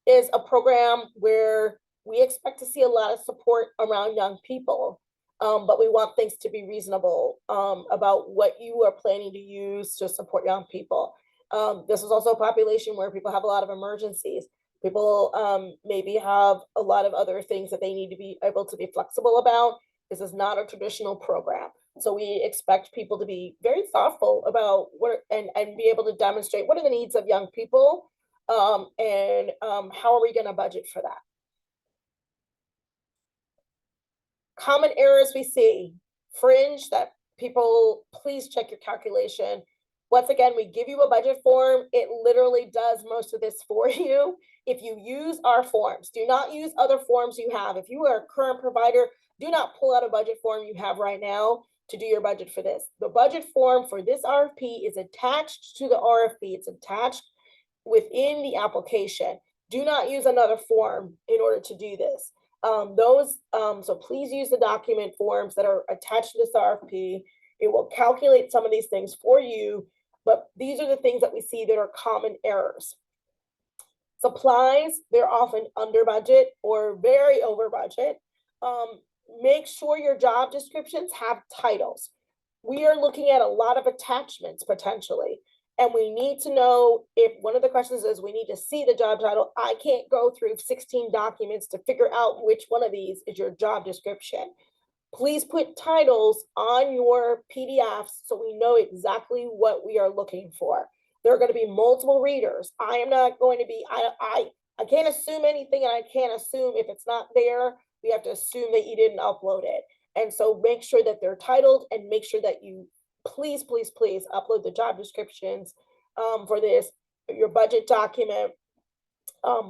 [SPEAKER 2] is a program where we expect to see a lot of support around young people, but we want things to be reasonable about what you are planning to use to support young people. This is also a population where people have a lot of emergencies. People maybe have a lot of other things that they need to be able to be flexible about. This is not a traditional program. So we expect people to be very thoughtful about what and be able to demonstrate what are the needs of young people, and how are we going to budget for that. Common errors we see, fringe that people, please check your calculation. Once again, we give you a budget form. It literally does most of this for you. If you use our forms, do not use other forms you have. If you are a current provider, do not pull out a budget form you have right now to do your budget for this. The budget form for this RFP is attached to the RFP. It's attached within the application. Do not use another form in order to do this. So please use the document forms that are attached to this RFP. It will calculate some of these things for you, but these are the things that we see that are common errors. Supplies, they're often under budget or very over budget. Make sure your job descriptions have titles. We are looking at a lot of attachments potentially, and we need to know if one of the questions is we need to see the job title. I can't go through 16 documents to figure out which one of these is your job description. Please put titles on your PDFs so we know exactly what we are looking for. There are going to be multiple readers. I am not going to be, I can't assume anything, and I can't assume if it's not there. We have to assume that you didn't upload it. And so make sure that they're titled, and make sure that you please, please, please upload the job descriptions for this, your budget document.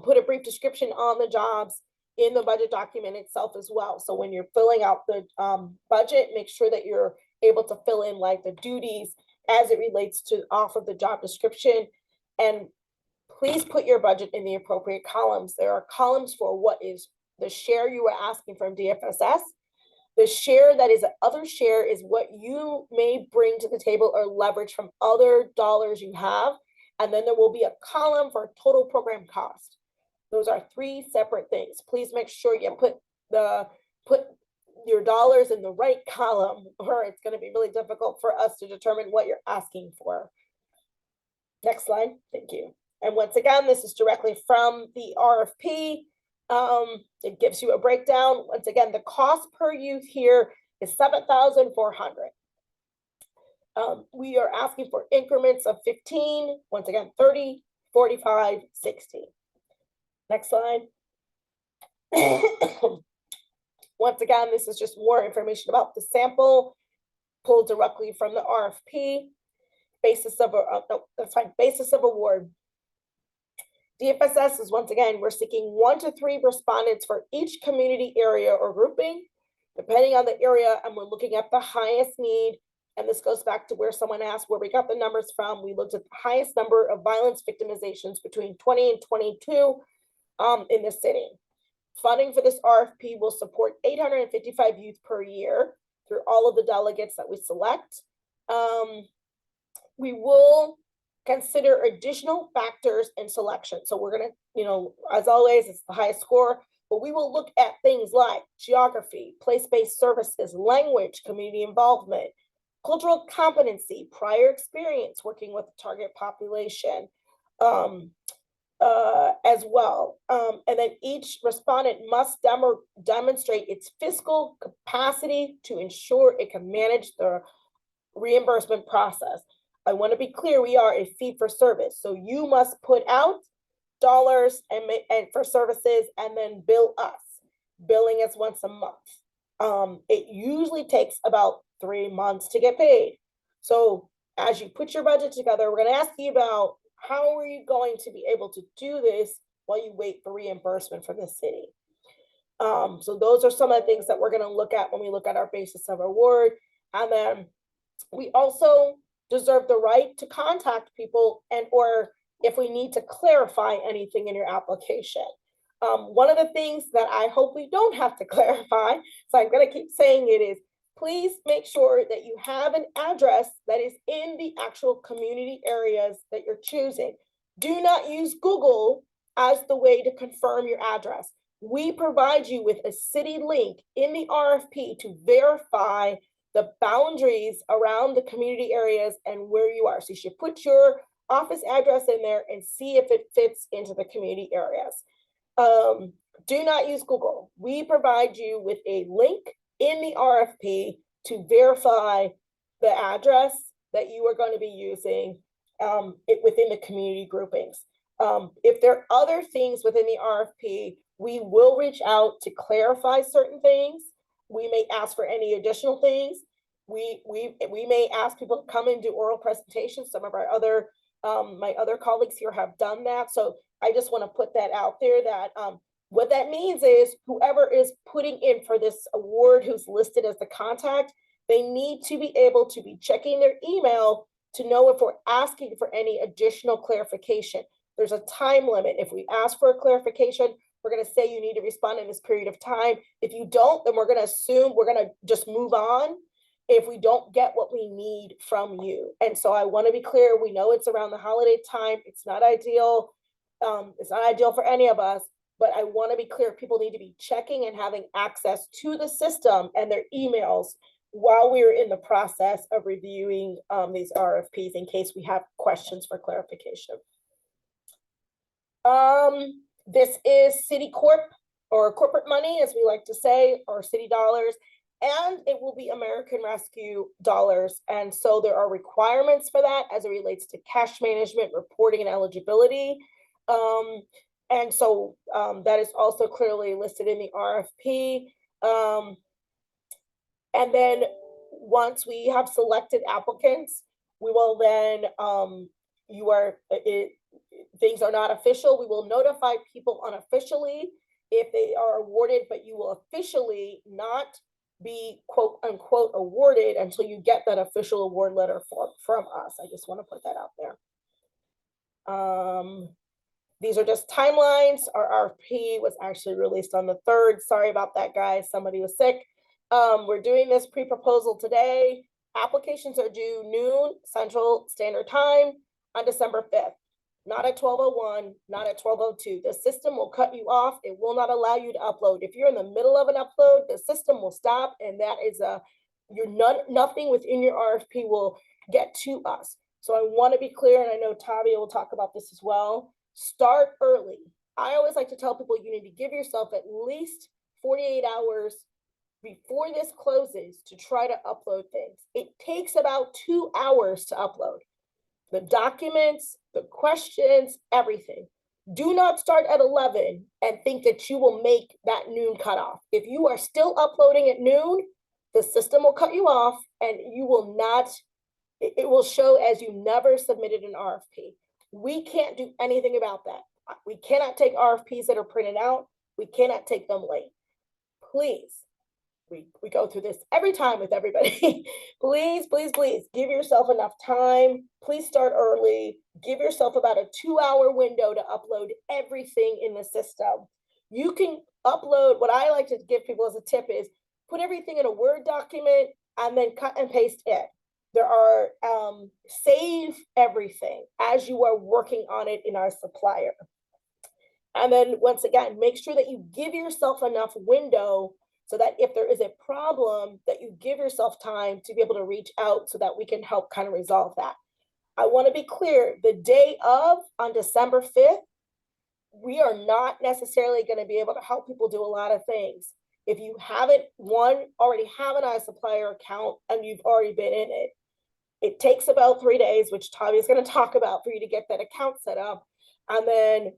[SPEAKER 2] Put a brief description on the jobs in the budget document itself as well. So when you're filling out the budget, make sure that you're able to fill in like the duties as it relates to off of the job description. And please put your budget in the appropriate columns. There are columns for what is the share you are asking from DFSS. The share that is an other share is what you may bring to the table or leverage from other dollars you have. And then there will be a column for total program cost. Those are three separate things. Please make sure you put your dollars in the right column, or it's going to be really difficult for us to determine what you're asking for. Next slide. Thank you. And once again, this is directly from the RFP. It gives you a breakdown. Once again, the cost per youth here is $7,400. We are asking for increments of 15, once again, 30, 45, 60. Next slide. Once again, this is just more information about the sample pulled directly from the RFP. Basis of award. DFSS is, once again, we're seeking 1 to 3 respondents for each community area or grouping, depending on the area, and we're looking at the highest need and this goes back to where someone asked where we got the numbers from. We looked at the highest number of violence victimizations between 20 and 22 in the city. Funding for this RFP will support 855 youth per year through all of the delegates that we select. We will consider additional factors in selection. So we're gonna, as always, it's the highest score, but we will look at things like geography, place-based services, language, community involvement, cultural competency, prior experience working with the target population, as well. And then each respondent must demonstrate its fiscal capacity to ensure it can manage the reimbursement process. I want to be clear, we are a fee for service. So you must put out dollars and for services and then bill us. Billing is once a month. It usually takes about 3 months to get paid. So as you put your budget together, we're going to ask you about how are you going to be able to do this while you wait for reimbursement from the city. So those are some of the things that we're going to look at when we look at our basis of award. And then we also deserve the right to contact people and or if we need to clarify anything in your application. One of the things that I hope we don't have to clarify, so I'm going to keep saying it, is please make sure that you have an address that is in the actual community areas that you're choosing. Do not use Google as the way to confirm your address. We provide you with a city link in the RFP to verify the boundaries around the community areas and where you are. So you should put your office address in there and see if it fits into the community areas. Do not use Google. We provide you with a link in the RFP to verify the address that you are going to be using within the community groupings. If there are other things within the RFP, we will reach out to clarify certain things. We may ask for any additional things. We may ask people to come and do oral presentations. Some of our other, my other colleagues here have done that. So I just want to put that out there that what that means is whoever is putting in for this award, who's listed as the contact, they need to be able to be checking their email to know if we're asking for any additional clarification. There's a time limit. If we ask for a clarification, we're going to say you need to respond in this period of time. If you don't, then we're going to assume we're going to just move on if we don't get what we need from you. And so I want to be clear, we know it's around the holiday time. It's not ideal. It's not ideal for any of us, but I want to be clear, people need to be checking and having access to the system and their emails while we're in the process of reviewing these RFPs in case we have questions for clarification. This is City Corp or corporate money, as we like to say, or city dollars, and it will be American Rescue dollars. And so there are requirements for that as it relates to cash management, reporting, and eligibility. And so that is also clearly listed in the RFP. And then once we have selected applicants, we will then, things are not official. We will notify people unofficially if they are awarded, but you will officially not be quote unquote awarded until you get that official award letter from us. I just want to put that out there. These are just timelines. Our RFP was actually released on the 3rd. Sorry about that, guys. Somebody was sick. We're doing this pre-proposal today. Applications are due noon Central Standard Time on December 5th. Not at 12:01, not at 12:02. The system will cut you off. It will not allow you to upload. If you're in the middle of an upload, the system will stop, and that is nothing within your RFP will get to us. So I want to be clear, and I know Tavia will talk about this as well. Start early. I always like to tell people you need to give yourself at least 48 hours before this closes to try to upload things. It takes about 2 hours to upload the documents, the questions, everything. Do not start at 11 and think that you will make that noon cutoff. If you are still uploading at noon, the system will cut you off and you will not, it will show as you never submitted an RFP. We can't do anything about that. We cannot take RFPs that are printed out. We cannot take them late. Please we go through this every time with everybody. Please, please, please give yourself enough time. Please start early. Give yourself about a 2-hour window to upload everything in the system. You can upload, what I like to give people as a tip is put everything in a Word document and then cut and paste it. There are, save everything as you are working on it in our supplier. And then once again, make sure that you give yourself enough window so that if there is a problem, that you give yourself time to be able to reach out so that we can help kind of resolve that. I want to be clear, the day of, on December 5th, we are not necessarily going to be able to help people do a lot of things. If you haven't, already have an iSupplier account and you've already been in it, it takes about 3 days, which Tavi is going to talk about, for you to get that account set up. And then,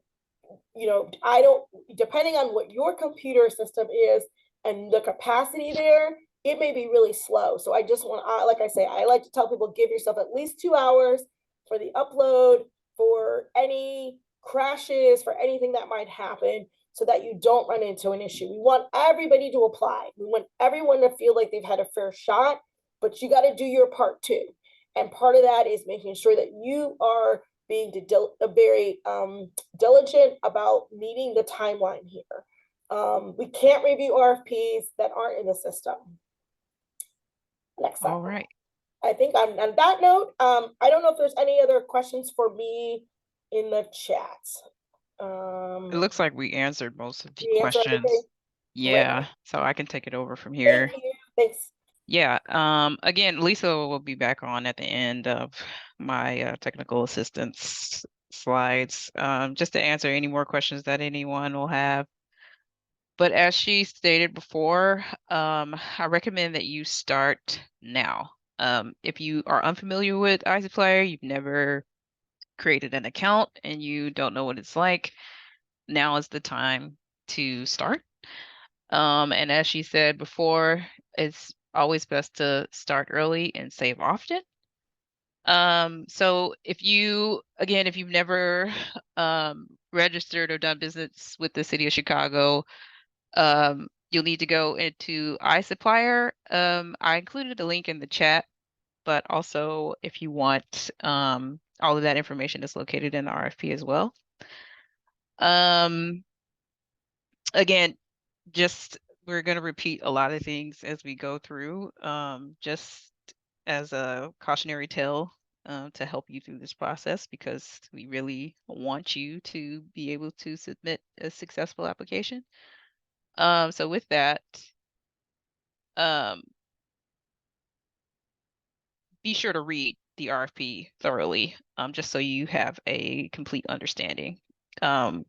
[SPEAKER 2] depending on what your computer system is and the capacity there, it may be really slow. So I just like I say, I like to tell people, give yourself at least 2 hours for the upload, for any crashes, for anything that might happen, so that you don't run into an issue. We want everybody to apply. We want everyone to feel like they've had a fair shot, but you got to do your part too. And part of that is making sure that you are being very diligent about meeting the timeline here. We can't review RFPs that aren't in the system. Next slide.
[SPEAKER 1] All right.
[SPEAKER 2] I think on that note, I don't know if there's any other questions for me in the chat.
[SPEAKER 1] It looks like we answered most of the
[SPEAKER 2] we answered
[SPEAKER 1] questions.
[SPEAKER 2] everything?
[SPEAKER 1] Yeah,
[SPEAKER 2] Great.
[SPEAKER 1] so I can take it over from here.
[SPEAKER 2] Thank you. Thanks.
[SPEAKER 1] Yeah, again, Lisa will be back on at the end of my technical assistance slides, just to answer any more questions that anyone will have. But as she stated before, I recommend that you start now. If you are unfamiliar with iSupplier, you've never created an account and you don't know what it's like, now is the time to start. And as she said before, it's always best to start early and save often. So if you've never registered or done business with the city of Chicago, you'll need to go into iSupplier. I included a link in the chat, but also if you want, all of that information is located in the RFP as well. Again, we're going to repeat a lot of things as we go through, just as a cautionary tale, to help you through this process, because we really want you to be able to submit a successful application. So with that, be sure to read the RFP thoroughly, just so you have a complete understanding. And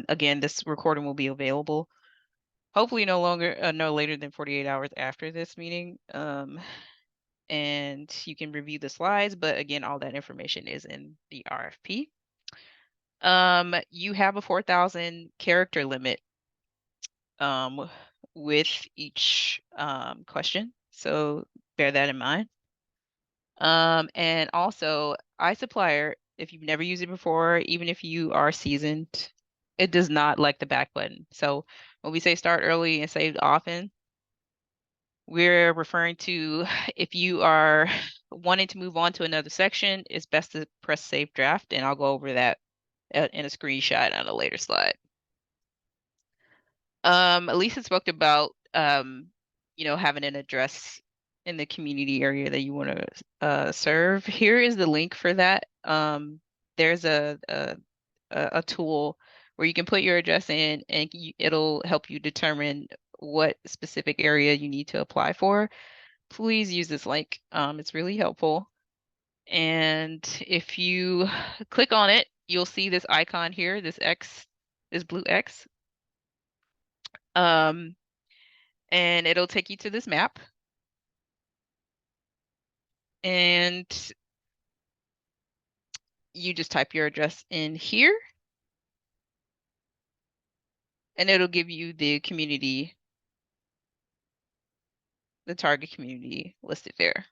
[SPEAKER 1] again, this recording will be available hopefully no later than 48 hours after this meeting. And you can review the slides, but again, all that information is in the RFP. You have a 4,000 character limit with each question, so bear that in mind. And also, iSupplier, if you've never used it before, even if you are seasoned, it does not like the back button. So when we say start early and save often, we're referring to if you are wanting to move on to another section, it's best to press save draft, and I'll go over that in a screenshot on a later slide. Elisa spoke about having an address in the community area that you want to serve. Here is the link for that. There's a tool where you can put your address in, and it'll help you determine what specific area you need to apply for. Please use this link. It's really helpful. And if you click on it, you'll see this icon here, this X, this blue X. And it'll take you to this map. And you just type your address in here. And it'll give you the community, the target community listed there.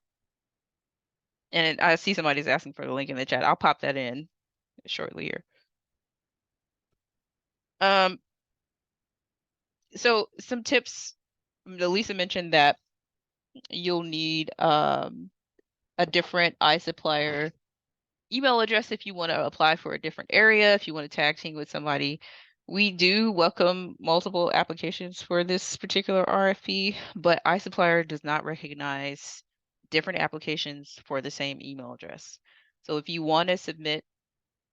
[SPEAKER 1] And I see somebody's asking for the link in the chat. I'll pop that in shortly here. So some tips Lisa mentioned that you'll need a different iSupplier email address if you want to apply for a different area, if you want to tag team with somebody. We do welcome multiple applications for this particular RFP, but iSupplier does not recognize different applications for the same email address. So if you want to submit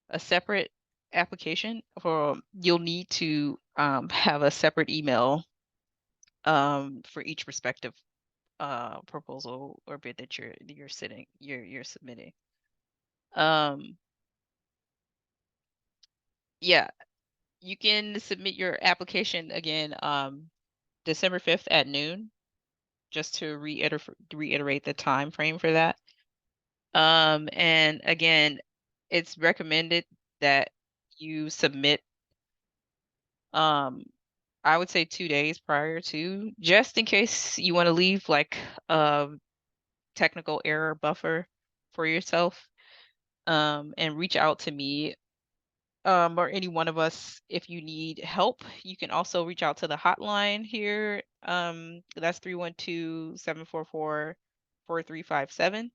[SPEAKER 1] a separate application, you'll need to have a separate email for each respective proposal or bid that you're submitting. Yeah, you can submit your application again December 5th at noon, just to reiterate the time frame for that. And again, it's recommended that you submit I would say 2 days prior to, just in case you want to leave like a technical error buffer for yourself. And reach out to me or any one of us if you need help. You can also reach out to the hotline here. That's 312-744-4357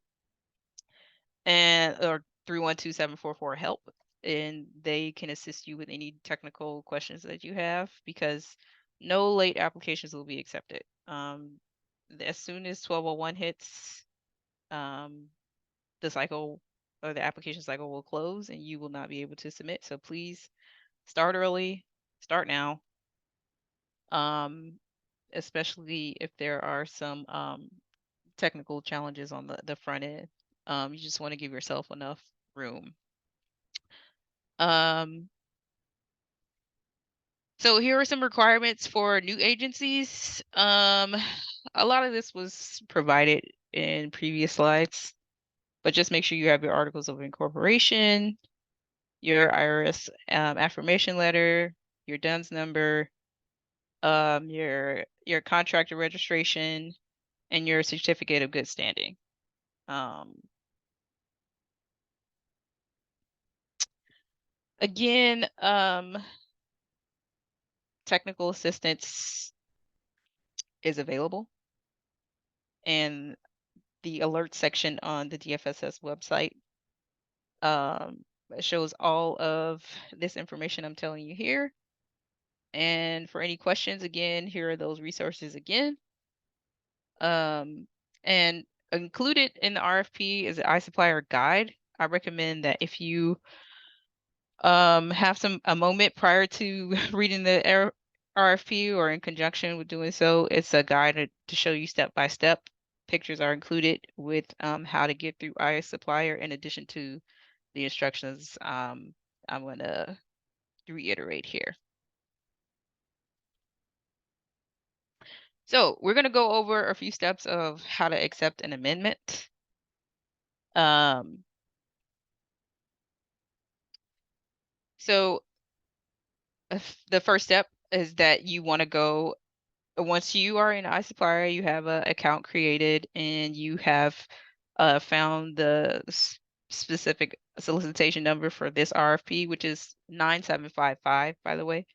[SPEAKER 1] and or 312-744-HELP. And they can assist you with any technical questions that you have, because no late applications will be accepted. As soon as 1201 hits, the cycle or the application cycle will close and you will not be able to submit. So please start early, start now. Especially if there are some technical challenges on the front end. You just want to give yourself enough room. So here are some requirements for new agencies. A lot of this was provided in previous slides, but just make sure you have your articles of incorporation, your IRS affirmation letter, your DUNS number, your contractor registration, and your certificate of good standing. Again, technical assistance is available, and the alert section on the DFSS website shows all of this information I'm telling you here. And for any questions, again, here are those resources again. And included in the RFP is an iSupplier guide. I recommend that if you have a moment prior to reading the RFP or in conjunction with doing so, it's a guide to show you step by step. Pictures are included with how to get through iSupplier in addition to the instructions I'm going to reiterate here. So we're going to go over a few steps of how to accept an amendment. So the first step is that you want to go, once you are in iSupplier, you have an account created and you have found the specific solicitation number for this RFP, which is 9755, by the way,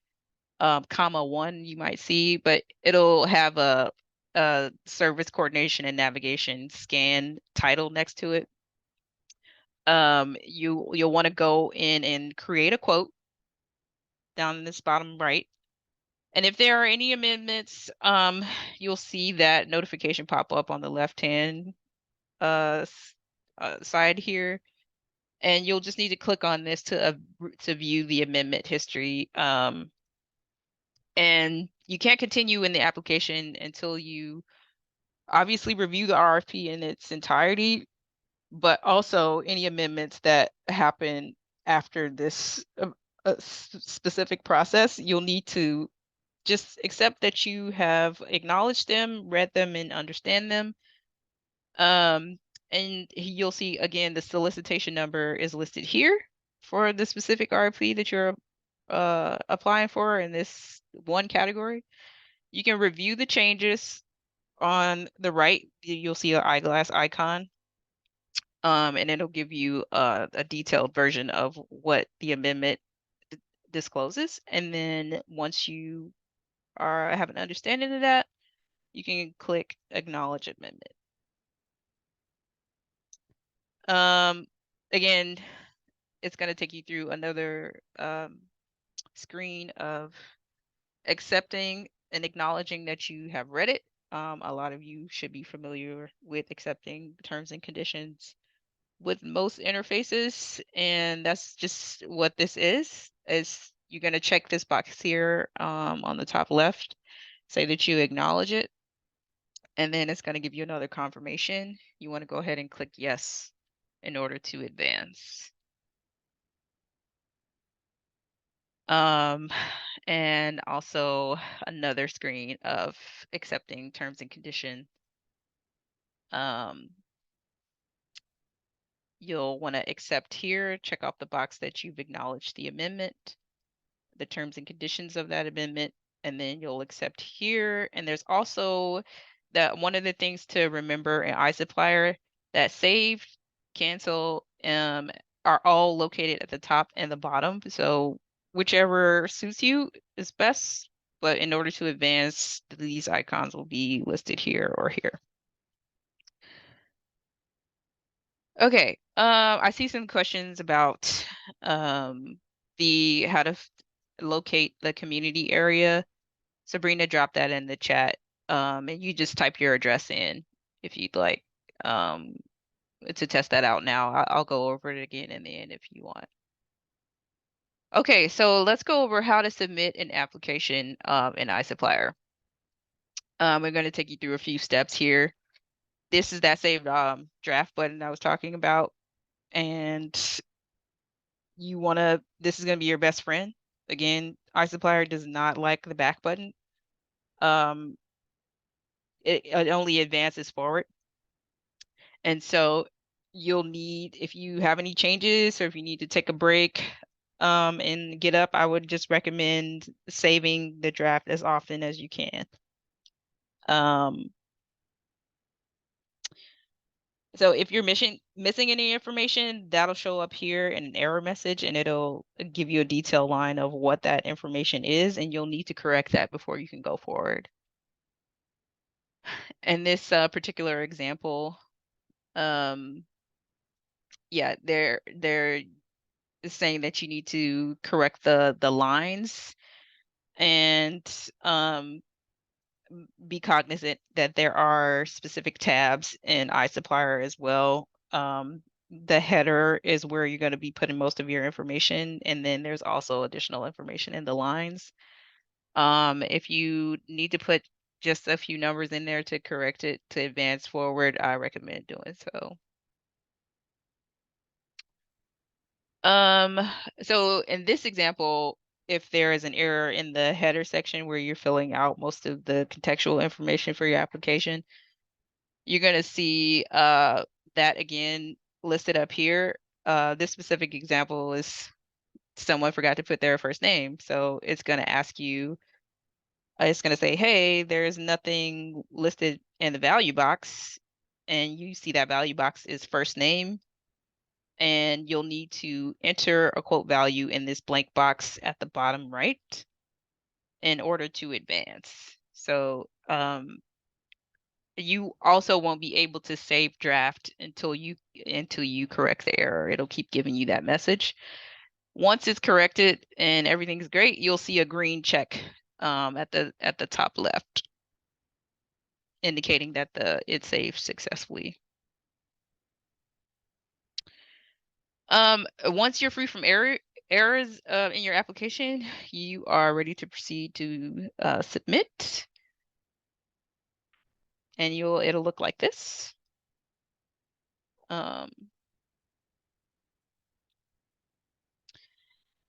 [SPEAKER 1] comma 1 you might see, but it'll have a service coordination and navigation scan title next to it. You'll want to go in and create a quote down in this bottom right. And if there are any amendments, you'll see that notification pop up on the left-hand side here. And you'll just need to click on this to view the amendment history. And you can't continue in the application until you obviously review the RFP in its entirety, but also any amendments that happen after this specific process, you'll need to just accept that you have acknowledged them, read them, and understand them. And you'll see again the solicitation number is listed here for the specific RFP that you're applying for in this one category. You can review the changes on the right. You'll see an eyeglass icon. And it'll give you a detailed version of what the amendment discloses. And then once you have an understanding of that, you can click Acknowledge Amendment. Again, it's going to take you through another screen of accepting and acknowledging that you have read it. A lot of you should be familiar with accepting terms and conditions with most interfaces, and that's just what this is you're going to check this box here on the top left, say that you acknowledge it, and then it's going to give you another confirmation. You want to go ahead and click yes in order to advance. And also another screen of accepting terms and condition. You'll want to accept here, check off the box that you've acknowledged the amendment, the terms and conditions of that amendment, and then you'll accept here. And there's also that one of the things to remember in iSupplier, that save, cancel, are all located at the top and the bottom. So whichever suits you is best, but in order to advance, these icons will be listed here or here. Okay, I see some questions about the how to locate the community area. Sabrina dropped that in the chat. And you just type your address in if you'd like to test that out now. I'll go over it again in the end if you want. Okay, so let's go over how to submit an application in iSupplier. We're going to take you through a few steps here. This is that saved draft button I was talking about, and this is going to be your best friend. Again, iSupplier does not like the back button. It only advances forward. And so you'll need, if you have any changes or if you need to take a break and get up, I would just recommend saving the draft as often as you can. So if you're missing any information, that'll show up here in an error message, and it'll give you a detailed line of what that information is, and you'll need to correct that before you can go forward. In this particular example, yeah, they're saying that you need to correct the lines and be cognizant that there are specific tabs in iSupplier as well. The header is where you're going to be putting most of your information, and then there's also additional information in the lines. If you need to put just a few numbers in there to correct it to advance forward, I recommend doing so. So in this example, if there is an error in the header section where you're filling out most of the contextual information for your application, you're going to see that again listed up here. This specific example is someone forgot to put their first name. So it's going to ask you, it's going to say, hey, there's nothing listed in the value box. And you see that value box is first name. And you'll need to enter a quote value in this blank box at the bottom right in order to advance. So you also won't be able to save draft until you correct the error. It'll keep giving you that message. Once it's corrected and everything's great, you'll see a green check at the top left, indicating that it saved successfully. Once you're free from errors in your application, you are ready to proceed to submit, and it'll look like this.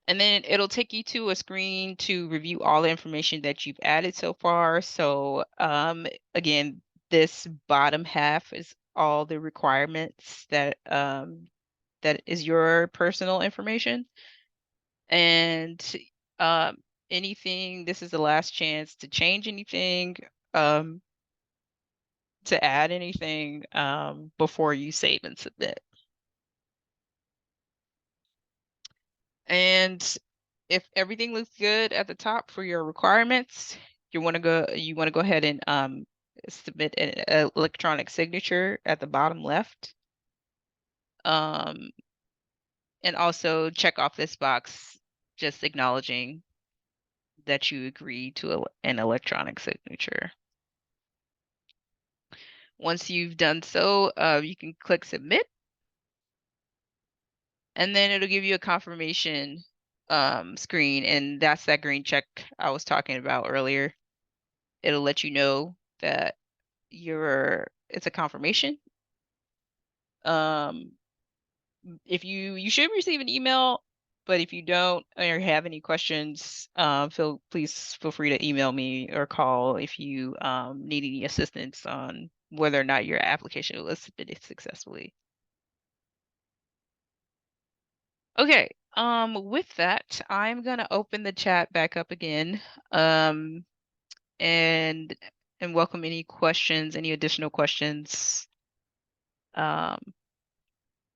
[SPEAKER 1] And then it'll take you to a screen to review all the information that you've added so far. So again, this bottom half is all the requirements that is your personal information. And this is the last chance to change anything, to add anything before you save and submit. And if everything looks good at the top for your requirements, you want to go ahead and submit an electronic signature at the bottom left. And also check off this box, just acknowledging that you agree to an electronic signature. Once you've done so, you can click submit, and then it'll give you a confirmation screen, and that's that green check I was talking about earlier. It'll let you know that it's a confirmation. If you should receive an email, but if you don't or have any questions, please feel free to email me or call if you need any assistance on whether or not your application was submitted successfully. Okay, with that, I'm gonna open the chat back up again, and welcome any questions, any additional questions um,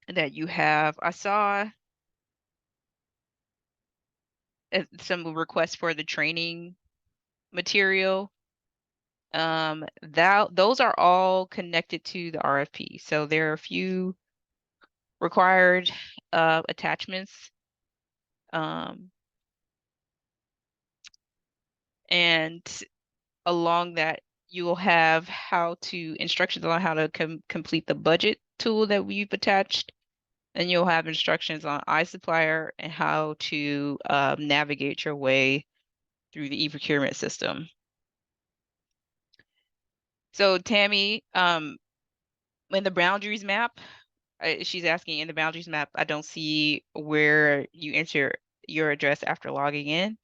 [SPEAKER 1] that you have. I saw some requests for the training material. Those are all connected to the RFP. So there are a few required attachments. And along that, you will have instructions on how to complete the budget tool that we've attached. And you'll have instructions on iSupplier and how to navigate your way through the e-procurement system. So Tammy, in the boundaries map, she's asking in the boundaries map, I don't see where you enter your address after logging in.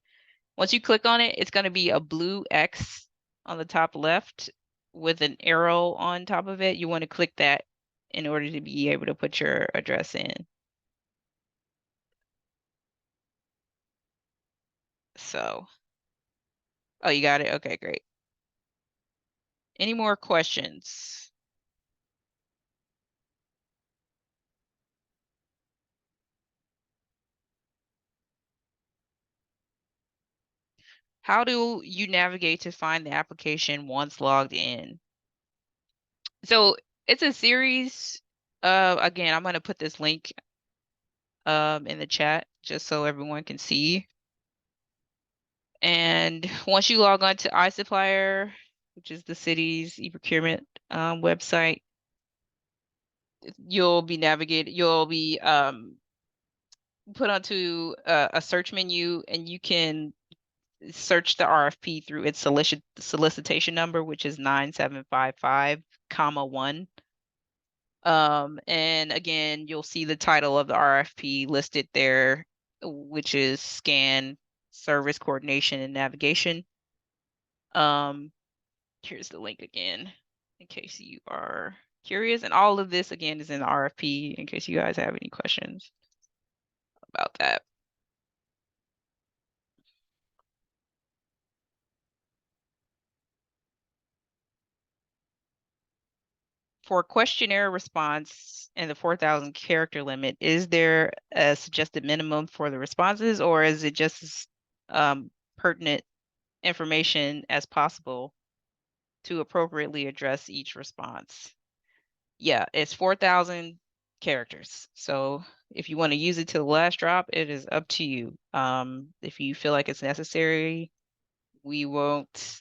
[SPEAKER 1] Once you click on it, it's going to be a blue X on the top left with an arrow on top of it. You want to click that in order to be able to put your address in. So, oh, you got it? Okay, great. Any more questions? How do you navigate to find the application once logged in? So it's a series. Again, I'm going to put this link in the chat just so everyone can see. And once you log on to iSupplier, which is the city's e-procurement website, you'll be put onto a search menu, and you can search the RFP through its solicitation number, which is 9755, 1. And again, you'll see the title of the RFP listed there, which is Scan Service Coordination and Navigation. Here's the link again, in case you are curious. And all of this, again, is in the RFP, in case you guys have any questions about that. For questionnaire response and the 4,000 character limit, is there a suggested minimum for the responses, or is it just as pertinent information as possible to appropriately address each response? Yeah, it's 4,000 characters. So if you want to use it to the last drop, it is up to you. If you feel like it's necessary, we won't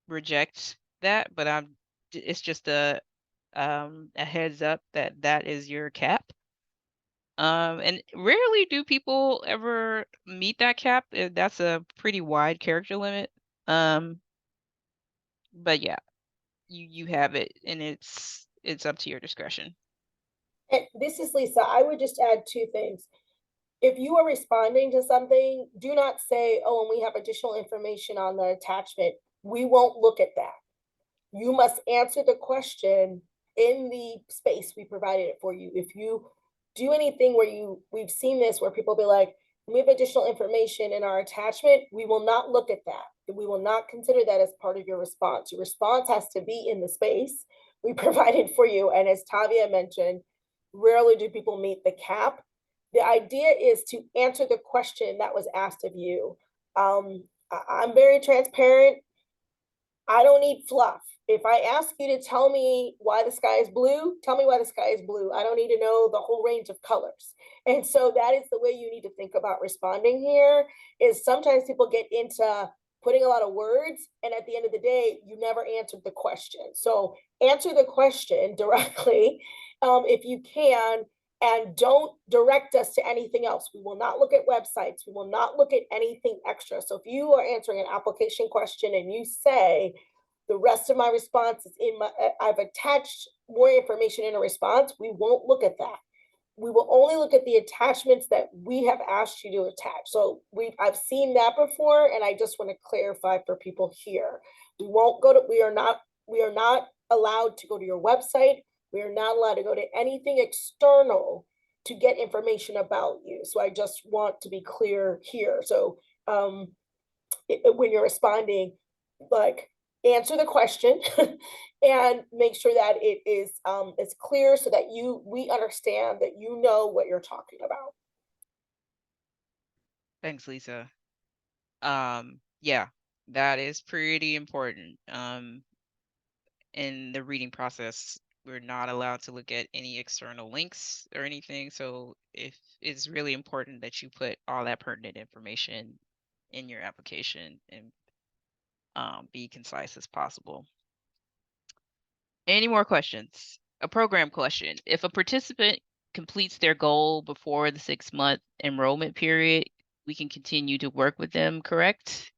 [SPEAKER 1] reject that, but it's just a heads up that that is your cap. And rarely do people ever meet that cap. That's a pretty wide character limit. But yeah, you have it, and it's up to your discretion.
[SPEAKER 2] And this is Lisa. I would just add two things. If you are responding to something, do not say, oh, and we have additional information on the attachment. We won't look at that. You must answer the question in the space we provided it for you. If you do anything where we've seen this, where people be like, we have additional information in our attachment, we will not look at that. We will not consider that as part of your response. Your response has to be in the space we provided for you. And as Tavia mentioned, rarely do people meet the cap. The idea is to answer the question that was asked of you. I'm very transparent. I don't need fluff. If I ask you to tell me why the sky is blue, tell me why the sky is blue. I don't need to know the whole range of colors. And so that is the way you need to think about responding here, is sometimes people get into putting a lot of words, and at the end of the day, you never answered the question. So answer the question directly, if you can, and don't direct us to anything else. We will not look at websites. We will not look at anything extra. So if you are answering an application question and you say, the rest of my response is in my, I've attached more information in a response, we won't look at that. We will only look at the attachments that we have asked you to attach. So I've seen that before, and I just want to clarify for people here. We won't go to, we are not allowed to go to your website. We are not allowed to go to anything external to get information about you. So I just want to be clear here. So when you're responding, like, answer the question and make sure that it is clear so that we understand that you know what you're talking about.
[SPEAKER 1] Thanks, Lisa. Yeah, that is pretty important. In the reading process, we're not allowed to look at any external links or anything. So if it's really important that you put all that pertinent information in your application and be concise as possible. Any more questions? A program question. If a participant completes their goal before the 6-month enrollment period, we can continue to work with them, correct?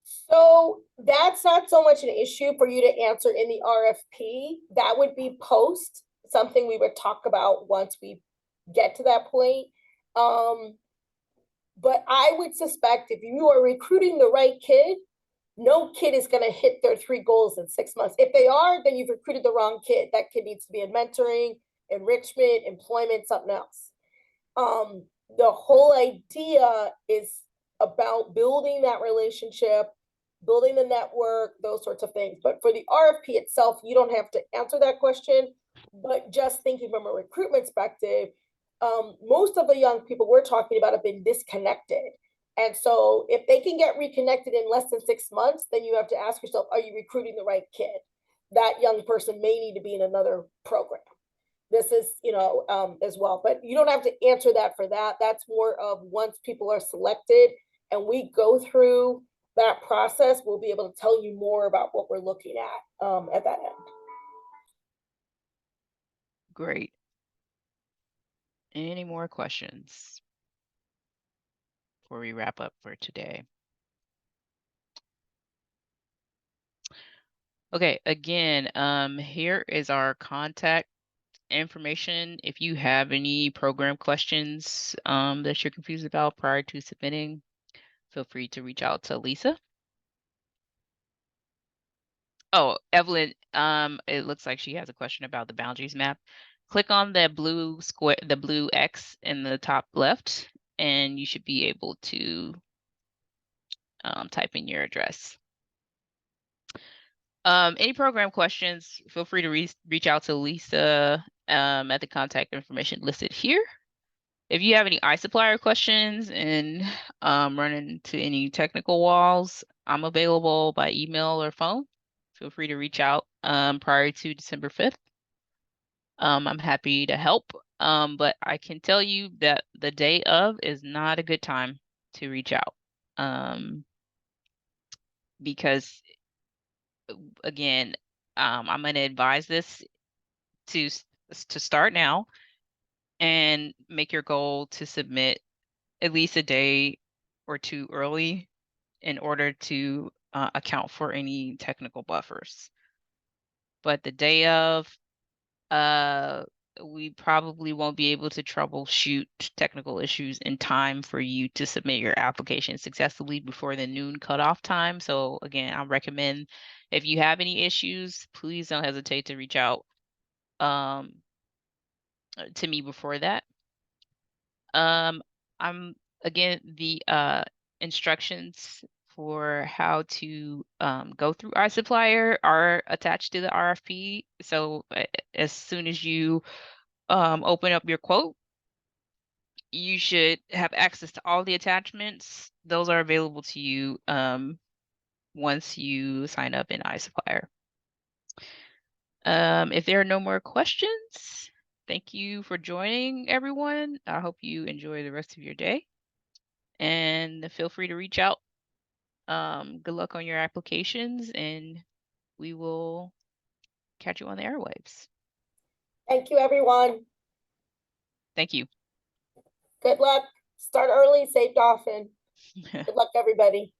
[SPEAKER 2] So that's not so much an issue for you to answer in the RFP. That would be post, something we would talk about once we get to that point. But I would suspect if you are recruiting the right kid, no kid is going to hit their 3 goals in 6 months. If they are, then you've recruited the wrong kid. That kid needs to be in mentoring, enrichment, employment, something else. The whole idea is about building that relationship, building the network, those sorts of things. But for the RFP itself, you don't have to answer that question. But just thinking from a recruitment perspective, most of the young people we're talking about have been disconnected. And so if they can get reconnected in less than 6 months, then you have to ask yourself, are you recruiting the right kid? That young person may need to be in another program. This is, as well, but you don't have to answer that for that. That's more of once people are selected and we go through that process, we'll be able to tell you more about what we're looking at that end.
[SPEAKER 1] Great. Any more questions before we wrap up for today? Okay, again, here is our contact information. If you have any program questions that you're confused about prior to submitting, feel free to reach out to Lisa. Oh, Evelyn, it looks like she has a question about the boundaries map. Click on the blue square, the blue X in the top left, and you should be able to type in your address. Any program questions, feel free to reach out to Lisa at the contact information listed here. If you have any iSupplier questions and run into any technical walls, I'm available by email or phone. Feel free to reach out prior to December 5th. I'm happy to help, but I can tell you that the day of is not a good time to reach out because, again, I'm going to advise this to start now and make your goal to submit at least a day or 2 early in order to account for any technical buffers. But the day of, we probably won't be able to troubleshoot technical issues in time for you to submit your application successfully before the noon cutoff time. So again, I recommend if you have any issues, please don't hesitate to reach out to me before that. Again, the instructions for how to go through iSupplier are attached to the RFP. So as soon as you open up your quote, you should have access to all the attachments. Those are available to you once you sign up in iSupplier. If there are no more questions, thank you for joining, everyone. I hope you enjoy the rest of your day, and feel free to reach out. Good luck on your applications, and we will catch you on the airwaves.
[SPEAKER 2] Thank you, everyone.
[SPEAKER 1] Thank you.
[SPEAKER 2] Good luck. Start early, saved often. Good luck, everybody.